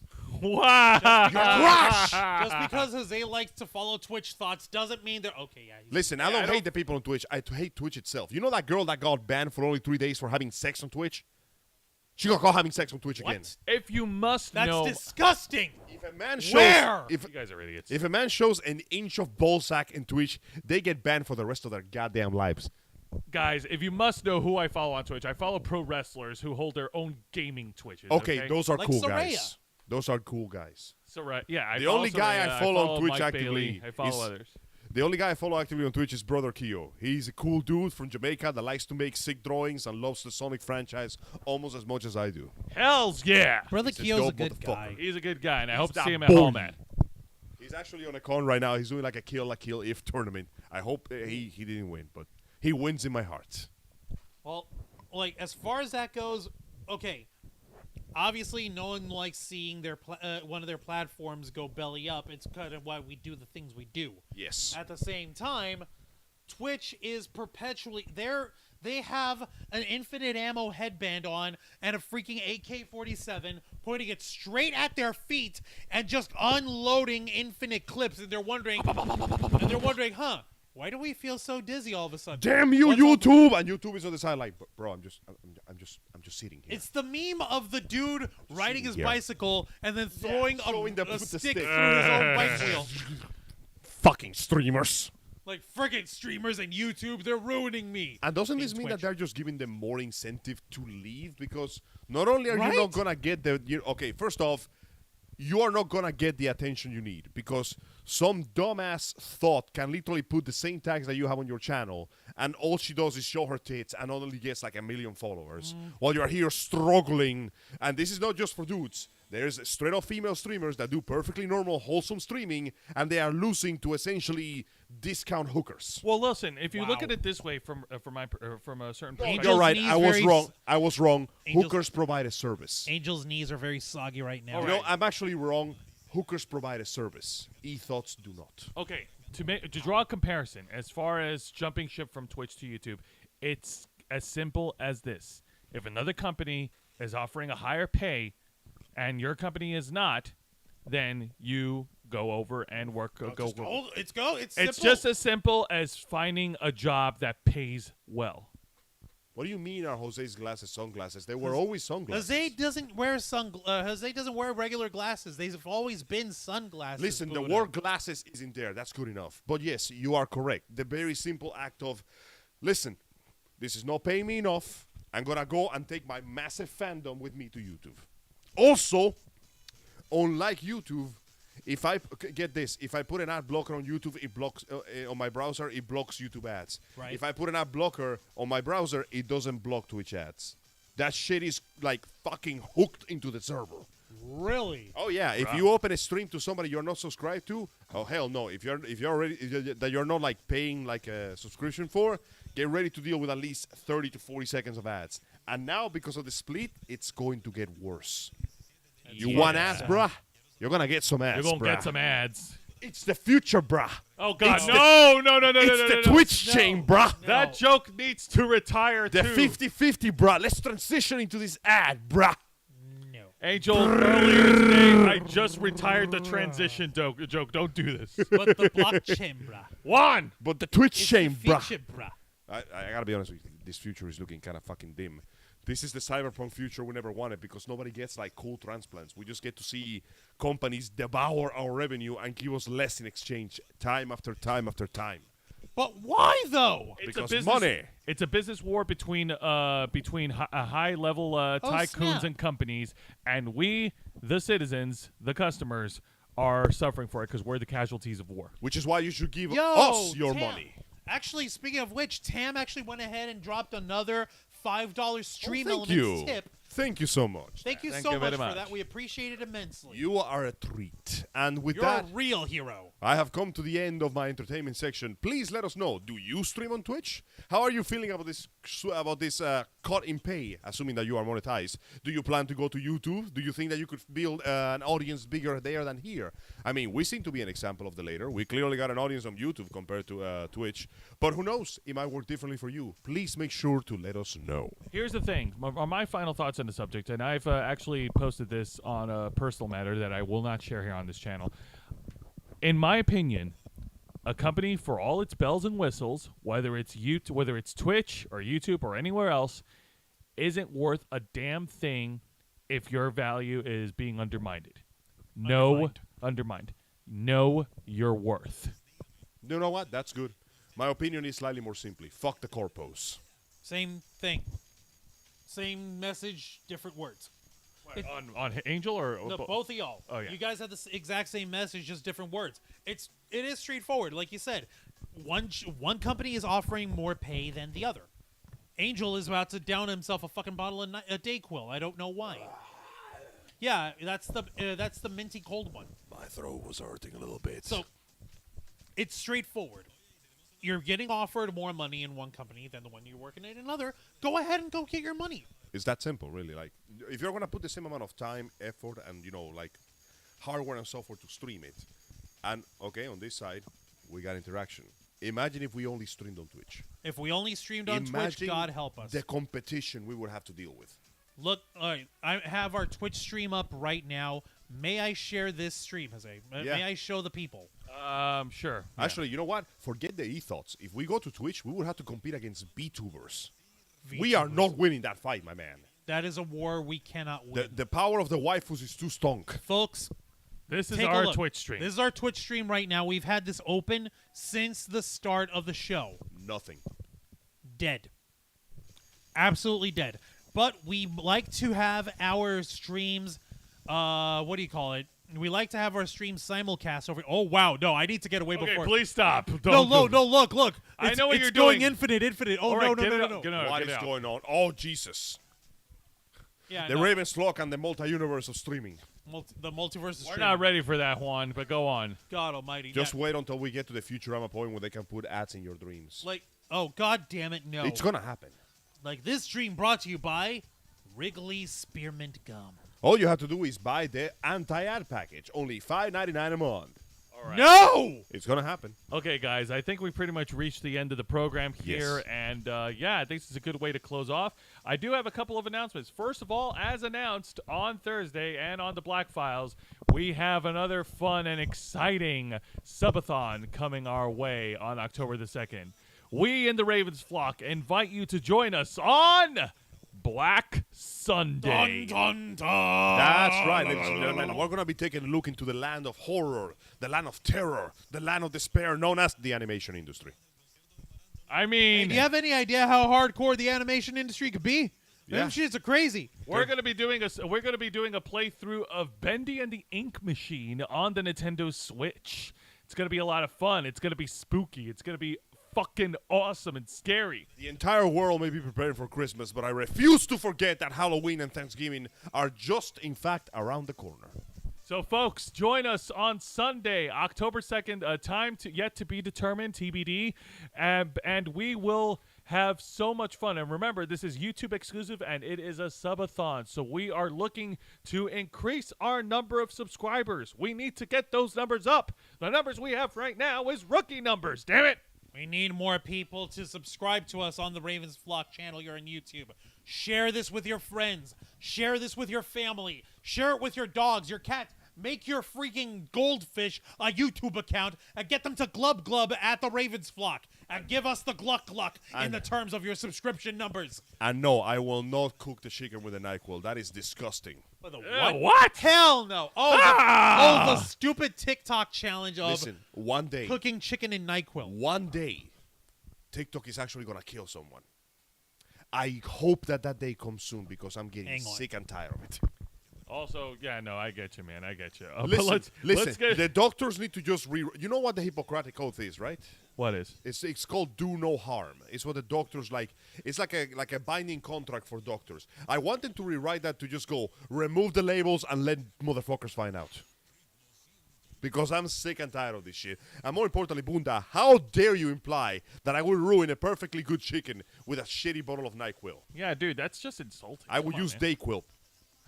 Wow! Trash! Just because Jose likes to follow Twitch thoughts doesn't mean they're okay. Yeah. Listen, I don't hate the people on Twitch. I hate Twitch itself. You know that girl that got banned for only 3 days for having sex on Twitch? She got caught having sex on Twitch again. What? If you must That's know, disgusting. If a man shows, Where? If, you guys are idiots. if a man shows an inch of ballsack in Twitch, they get banned for the rest of their goddamn lives. Guys, if you must know who I follow on Twitch, I follow pro wrestlers who hold their own gaming Twitches. Okay, those are Like cool Saraya. guys. Those are cool guys. So right, yeah. I The follow only guy Saraya, I follow on Twitch Mike actively Bailey, I follow is- others. The only guy I follow actively on Twitch is Brother Keo. He's a cool dude from Jamaica that likes to make sick drawings and loves the Sonic franchise almost as much as I do. Hell's yeah! Brother He's a Keo's a dope good motherfucker. guy. He's a good guy, and I hope to that see him at boy. home, man. He's actually on a con right now. He's doing like a Kill La Kill If tournament. I hope he didn't win, but he wins in my heart. Well, like as far as that goes, okay. obviously, no one likes seeing their one of their platforms go belly up. It's kind of why we do the things we do. Yes. At the same time, Twitch is perpetually they have an infinite ammo headband on and a freaking AK-47 pointing it straight at their feet and just unloading infinite clips, and they're wondering, huh? Why do we feel so dizzy all of a sudden? Damn you, What's all- YouTube! And YouTube is on the sideline. Bro, I'm just sitting here. It's the meme of the dude riding his here. bicycle and then throwing throwing a the stick stick. through his own bike wheel. Fucking streamers. Like, friggin' streamers and YouTube, they're ruining me. And doesn't this Being mean that Twitch. they're just giving them more incentive to leave? Because not only are you Right? not gonna get okay, first off, you are not gonna get the attention you need because some dumbass thought can literally put the same tags that you have on your channel, and all she does is show her tits and only gets like 1 million followers while you're here struggling. And this is not just for dudes. There's straight up female streamers that do perfectly normal, wholesome streaming, and they are losing to essentially discount hookers. Well, listen, if you look Wow. at it this way from a certain perspective, Angel's You're right. knees I was very wrong. I was wrong. Angel's- Hookers provide a service. Angel's knees are very soggy right now. No, I'm actually wrong. Hookers provide a service. E-thoughts do not. okay, to draw a comparison as far as jumping ship from Twitch to YouTube, it's as simple as this: if another company is offering a higher pay, and your company is not, then you go over and work. It's It's simple. just as simple as finding a job that pays well. What do you mean are Jose's glasses sunglasses? They were always sunglasses. Jose doesn't wear Jose doesn't wear regular glasses. They've always been sunglasses. Listen, the Buddha. word glasses isn't there. That's good enough. But yes, you are correct. The very simple act of, listen, this is not paying me enough. I'm going to go and take my massive fandom with me to YouTube. Also, unlike YouTube, if I get this, if I put an ad blocker on YouTube, it blocks on my browser. It blocks YouTube ads. Right. If I put an ad blocker on my browser, it doesn't block Twitch ads. That shit is like fucking hooked into the server. Really? Oh yeah, if you open a stream to somebody you're not subscribed to, oh hell no. If you're already that you're not like paying like a subscription for, get ready to deal with at least 30 to 40 seconds of ads. And now because of the split, it's going to get worse. You want ads, bruh? You're gonna get some ads. You're gonna bruh. get some ads. It's the future, bruh. Oh God, It's no, no, no, no, no, It's no, the no, no. Twitch chain, bruh. That joke needs to retire The too. 50-50, bruh. Let's transition into this ad, bruh. No. Angel, earlier today, I just retired the transition joke. Don't do this. But the blockchain, bruh. One. But the Twitch It's chain, the bruh. future, bruh. I gotta be honest with you. This future is looking kind of fucking dim. This is the cyberpunk future we never wanted because nobody gets like cool transplants. We just get to see companies devour our revenue and give us less in exchange time after time after time. But why though? It's Because a business, money. It's a business war between high level tycoons snap. and companies, and we, the citizens, the customers, are suffering for it because we're the casualties of war. Which is why you should give Yo, us your Tam. money. Actually, speaking of which, Tam actually went ahead and dropped another $5 stream Thank elements you. tip. Thank you so much. Thank you Thank so you very much for much. that. We appreciate it immensely. You are a treat. And with You're that, a real hero. I have come to the end of my entertainment section. Please let us know. Do you stream on Twitch? How are you feeling about this cut in pay, assuming that you are monetized? Do you plan to go to YouTube? Do you think that you could build an audience bigger there than here? I mean, we seem to be an example of the latter. We clearly got an audience on YouTube compared to Twitch. But who knows? It might work differently for you. Please make sure to let us know. Here's the thing. My final thoughts on the subject, and I've actually posted this on a personal matter that I will not share here on this channel. In my opinion, a company for all its bells and whistles, whether it's Twitch or YouTube or anywhere else, isn't worth a damn thing if your value is being undermined. Undermined. Know your worth. You know what? That's good. My opinion is slightly more simply. Fuck the corpos. Same thing. Same message, different words. On Angel or No, both of y'all. Oh, yeah. You guys have the exact same message, just different words. It is straightforward, like you said. One company is offering more pay than the other. Angel is about to down himself a fucking bottle of Dayquil. I don't know why. Yeah, that's the minty cold one. My throat was hurting a little bit. So it's straightforward. you're getting offered more money in one company than the one you're working in another, go ahead and go get your money. It's that simple, really. Like, if you're gonna put the same amount of time, effort, and like hardware and software to stream it, and okay, on this side, we got interaction. Imagine if we only streamed on Twitch. If we only streamed on Twitch, Imagine God help us. the competition we would have to deal with. Look, all right, I have our Twitch stream up right now. May I share this stream, Jose? May I show the people? Sure. Actually, you know what? Forget the ethos. If we go to Twitch, we would have to compete against VTubers. VTubers. We are not winning that fight, my man. That is a war we cannot win. The power of the waifus is too strong. Folks, This is take a our look. Twitch stream. This is our Twitch stream right now. We've had this open since the start of the show. Nothing. Dead. Absolutely dead. But we like to have our streams, what do you call it? We like to have our streams simulcast over. Oh, wow. No, I need to get away Okay, before. please stop. No, Don't no, look. I It's- know what it's you're going doing. infinite. Oh, All right, no. get it out. What is going on? Oh, Jesus. Yeah, The no. Raven's Flock and the multi-universe of streaming. The multiverse is We're streaming. not ready for that, Juan, but go on. God almighty. Just yeah. wait until we get to the Futurama point where they can put ads in your dreams. Like, oh, God damn it, no. It's gonna happen. Like, this stream brought to you by Wrigley Spearmint Gum. All you have to do is buy the anti-ad package. Only $5.99 a month. No! It's gonna happen. Okay, guys, I think we pretty much reached the end of the program here, Yes. and yeah, I think this is a good way to close off. I do have a couple of announcements. First of all, as announced on Thursday and on the Black Files, we have another fun and exciting subathon coming our way on October the 2nd. We in the Ravens Flock invite you to join us on Black Sunday. Dun, dun. That's right, ladies and gentlemen. We're gonna be taking a look into the land of horror, the land of terror, the land of despair, known as the animation industry. I mean, Do you have any idea how hardcore the animation industry could be? Yeah. Them shits are crazy. we're gonna be doing a playthrough of Bendy and the Ink Machine on the Nintendo Switch. It's gonna be a lot of fun. It's gonna be spooky. It's gonna be fucking awesome and scary. The entire world may be preparing for Christmas, but I refuse to forget that Halloween and Thanksgiving are just, in fact, around the corner. So, folks, join us on Sunday, October 2nd, time yet to be determined, TBD, and we will have so much fun. And remember, this is YouTube exclusive, and it is a subathon, so we are looking to increase our number of subscribers. We need to get those numbers up. The numbers we have right now is rookie numbers, damn it! We need more people to subscribe to us on the Ravens Flock channel here on YouTube. Share this with your friends. Share this with your family. Share it with your dogs, your cats. Make your freaking goldfish a YouTube account and get them to glub glub at the Ravens Flock and give us the gluck gluck in the terms of your subscription numbers. And no, I will not cook the chicken with a NyQuil. That is disgusting. What? Hell no. Oh, the stupid TikTok challenge of Listen, one day, cooking chicken in NyQuil. one day, TikTok is actually going to kill someone. I hope that day comes soon because I'm getting Hang on. sick and tired of it. Also, yeah, no, I get you, man. I get you. Listen, but let's get... the doctors need to just You know what the Hippocratic Oath is, right? What is? It's called do no harm. It's what the doctors like. It's like a binding contract for doctors. I want them to rewrite that to just go remove the labels and let motherfuckers find out. Because I'm sick and tired of this shit. And more importantly, Bunda, how dare you imply that I will ruin a perfectly good chicken with a shitty bottle of NyQuil? Yeah, dude, that's just insulting. I will Come on, use man. Dayquil.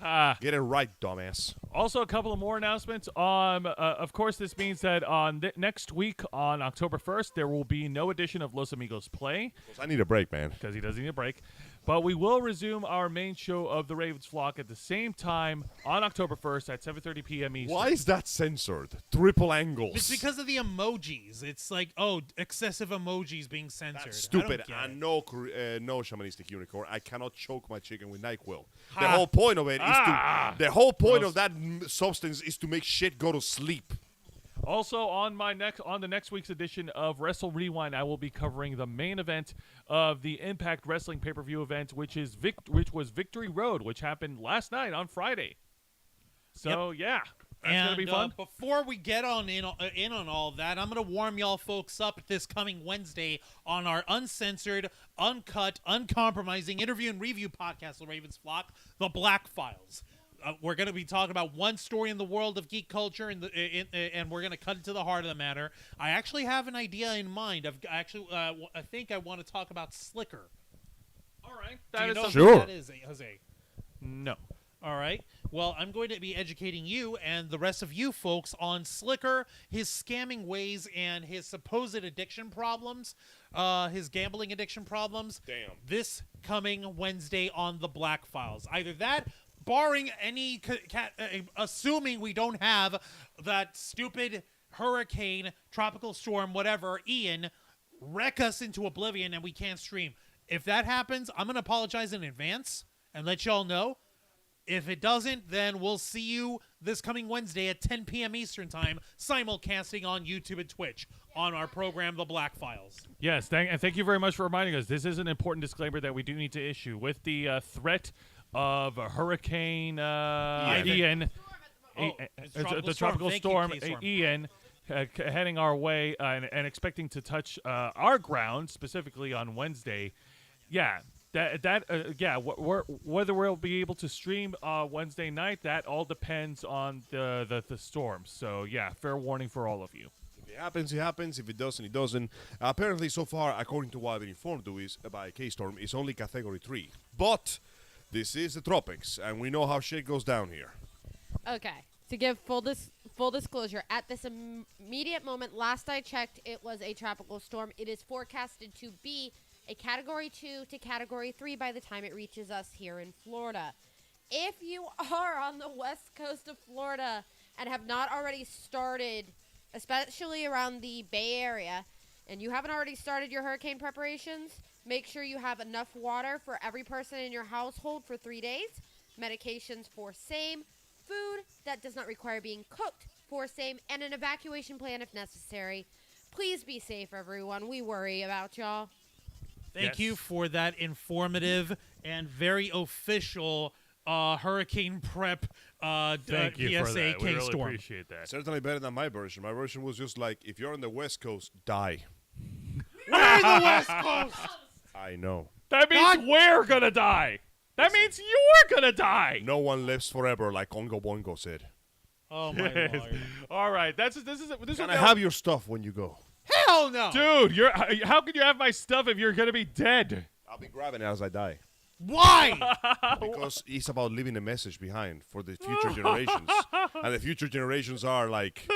Ah. Get it right, dumbass. Also, a couple of more announcements. Of course, this means that on next week, on October 1st, there will be no edition of Los Amigos Play I need a break, man. because he doesn't need a break. But we will resume our main show of the Ravens Flock at the same time on October 1st at 7:30 p.m. Eastern. Why is that censored? Triple angles. It's because of the emojis. It's like, oh, excessive emojis being censored. That's stupid. I don't get it. And no shamanistic unicorn. I cannot choke my chicken with NyQuil. The Ha. whole point of it is Ah. to. The whole point Gross. of that substance is to make shit go to sleep. Also, on the next week's edition of Wrestle Rewind, I will be covering the main event of the Impact Wrestling pay-per-view event, which was Victory Road, which happened last night on Friday. So yeah, that's gonna be fun. Before we get in on all of that, I'm gonna warm y'all folks up this coming Wednesday on our uncensored, uncut, uncompromising interview and review podcast, The Ravens Flock, The Black Files. we're going to be talking about one story in the world of geek culture, and we're going to cut into the heart of the matter. I actually have an idea in mind. I think I want to talk about Slicker. All right. Do you know something- who Sure. that is, Jose? No. All right. Well, I'm going to be educating you and the rest of you folks on Slicker, his scamming ways, and his supposed addiction problems, his gambling addiction problems. Damn. This coming Wednesday on the Black Files. Either that, barring any, assuming we don't have that stupid hurricane, tropical storm, whatever, Ian, wreck us into oblivion and we can't stream. If that happens, I'm going to apologize in advance and let y'all know. If it doesn't, then we'll see you this coming Wednesday at 10 p.m. Eastern Time, simulcasting on YouTube and Twitch on our program, The Black Files. Yes, thank you very much for reminding us. This is an important disclaimer that we do need to issue. With the threat of a Hurricane Ian, It's the tropical tropical storm. Thank you, storm K-Storm. Ian heading our way and expecting to touch our ground, specifically on Wednesday. Yeah. Whether we'll be able to stream Wednesday night, that all depends on the storm. So yeah, fair warning for all of you. If it happens, it happens. If it doesn't, it doesn't. Apparently, so far, according to what I've been informed by K-Storm, it's only Category 3. But this is the tropics, and we know how shit goes down here. Okay. To give full disclosure, at this immediate moment, last I checked, it was a tropical storm. It is forecasted to be a Category 2 to Category 3 by the time it reaches us here in Florida. If you are on the west coast of Florida and have not already started, especially around the Bay Area, and you haven't already started your hurricane preparations, make sure you have enough water for every person in your household for 3 days, medications for same, food that does not require being cooked for same, and an evacuation plan if necessary. Please be safe, everyone. We worry about y'all. Thank you for that informative and very official hurricane prep Thank you PSA for that. We really K-Storm. appreciate that. Certainly better than my version. My version was just like, if you're on the West Coast, die. We're the West Coast! I know. That means we're gonna die. That means you're gonna die. No one lives forever, like Ongo Bongo said. Oh, my Lord. All right, this Can is I have your stuff when you go? Hell no! dude. How can you have my stuff if you're gonna be dead? I'll be grabbing it as I die. Why? Because it's about leaving a message behind for the future generations. And the future generations are like,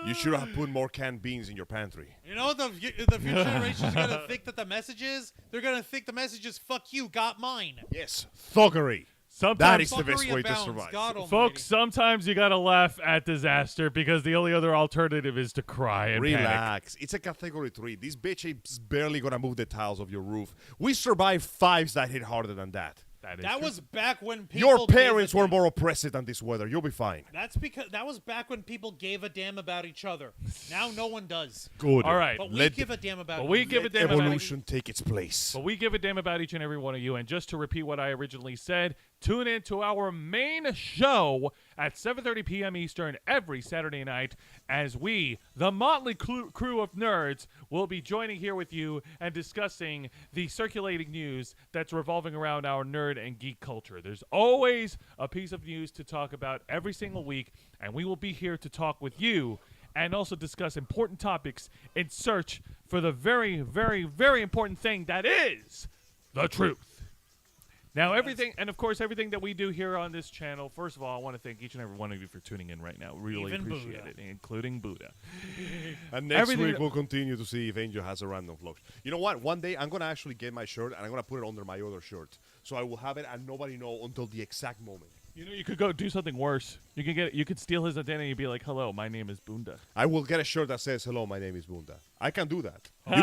you should have put more canned beans in your pantry. You know what the future generations are going to think that the message is? They're going to think the message is, fuck you, got mine. Yes, thuggery. That Sometimes, is the best Fuckery way to abounds, survive. God almighty. folks, sometimes you gotta laugh at disaster because the only other alternative is to cry and panic. Relax. It's a Category 3. This bitch is barely going to move the tiles of your roof. We survived 5s that hit harder than that. That was back when people Your gave parents a were damn. more oppressive than this weather. You'll be fine. That's because that was back when people gave a damn about each other. Now no one does. Good. All right. But we Let give a damn about. but we give a damn about evolution take its place. But we give a damn about each and every one of you. And just to repeat what I originally said, tune in to our main show at 7:30 p.m. Eastern every Saturday night as we, the motley crew of nerds, will be joining here with you and discussing the circulating news that's revolving around our nerd and geek culture. There's always a piece of news to talk about every single week, and we will be here to talk with you and also discuss important topics in search for the very, very, very important thing that is the truth. Now, everything that we do here on this channel, first of all, I want to thank each and every one of you for tuning in right now. Really Even appreciate Buddha. it, including Buddha. And next Everything week, that- we'll continue to see if Angel has a random float. You know what? One day, I'm going to actually get my shirt, and I'm going to put it under my other shirt. So I will have it, and nobody know until the exact moment. You know, you could go do something worse. You could steal his identity and be like, "Hello, my name is Bunda." I will get a shirt that says, "Hello, my name is Bunda." I can do that. You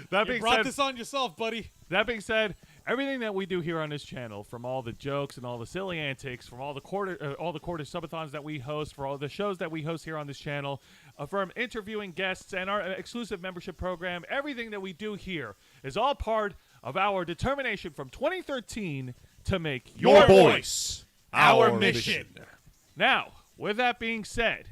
That You being brought said, this on yourself, buddy. That being said, everything that we do here on this channel, from all the jokes and all the silly antics, from all the quarter subathons that we host, for all the shows that we host here on this channel, from interviewing guests and our exclusive membership program, everything that we do here is all part of our determination from 2013 to make Your voice, our mission. Now, with that being said,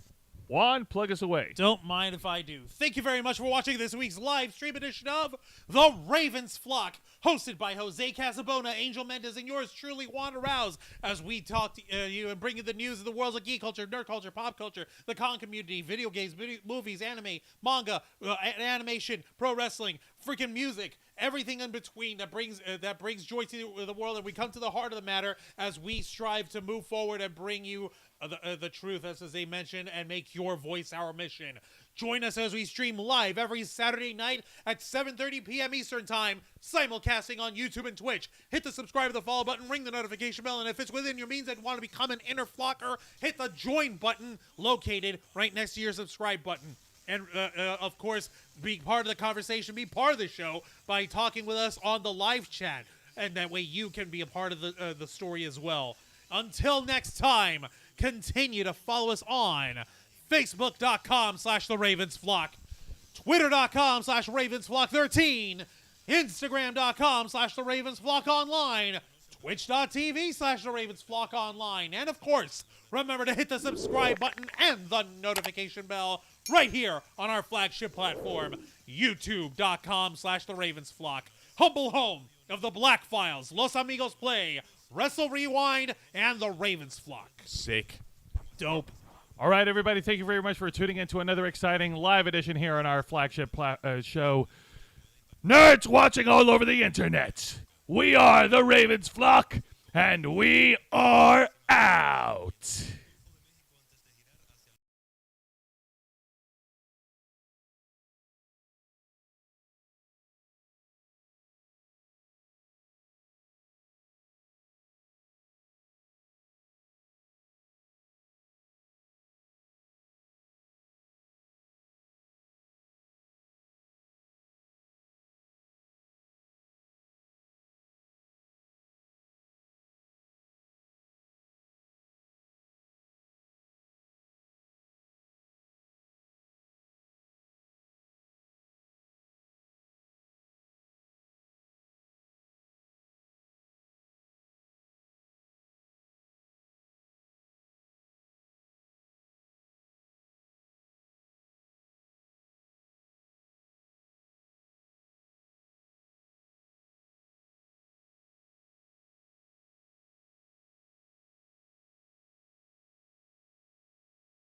Juan, plug us away. Don't mind if I do. Thank you very much for watching this week's live stream edition of The Ravens Flock, hosted by Jose Casabona, Angel Mendez, and yours truly, Juan Rouse, as we talk to you and bring you the news of the worlds of geek culture, nerd culture, pop culture, the con community, video games, movies, anime, manga, animation, pro wrestling, freaking music, everything in between that brings joy to the world. And we come to the heart of the matter as we strive to move forward and bring you the truth, as they mentioned, and make your voice our mission. Join us as we stream live every Saturday night at 7:30 p.m. Eastern Time, simulcasting on YouTube and Twitch. Hit the subscribe, the follow button, ring the notification bell, and if it's within your means and want to become an inner flocker, hit the join button located right next to your subscribe button. And, of course, be part of the conversation, be part of the show by talking with us on the live chat. And that way you can be a part of the story as well. Until next time, continue to follow us on Facebook.com/TheRavensFlock, Twitter.com/RavensFlock13, Instagram.com/TheRavensFlockOnline, Twitch.tv/TheRavensFlockOnline, and of course, remember to hit the subscribe button and the notification bell right here on our flagship platform, YouTube.com/TheRavensFlock, humble home of the Black Files, Los Amigos Play, Wrestle Rewind, and the Ravens Flock. Sick. Dope. All right, everybody, thank you very much for tuning in to another exciting live edition here on our flagship show. Nerds watching all over the internet. We are the Ravens Flock, and we are out.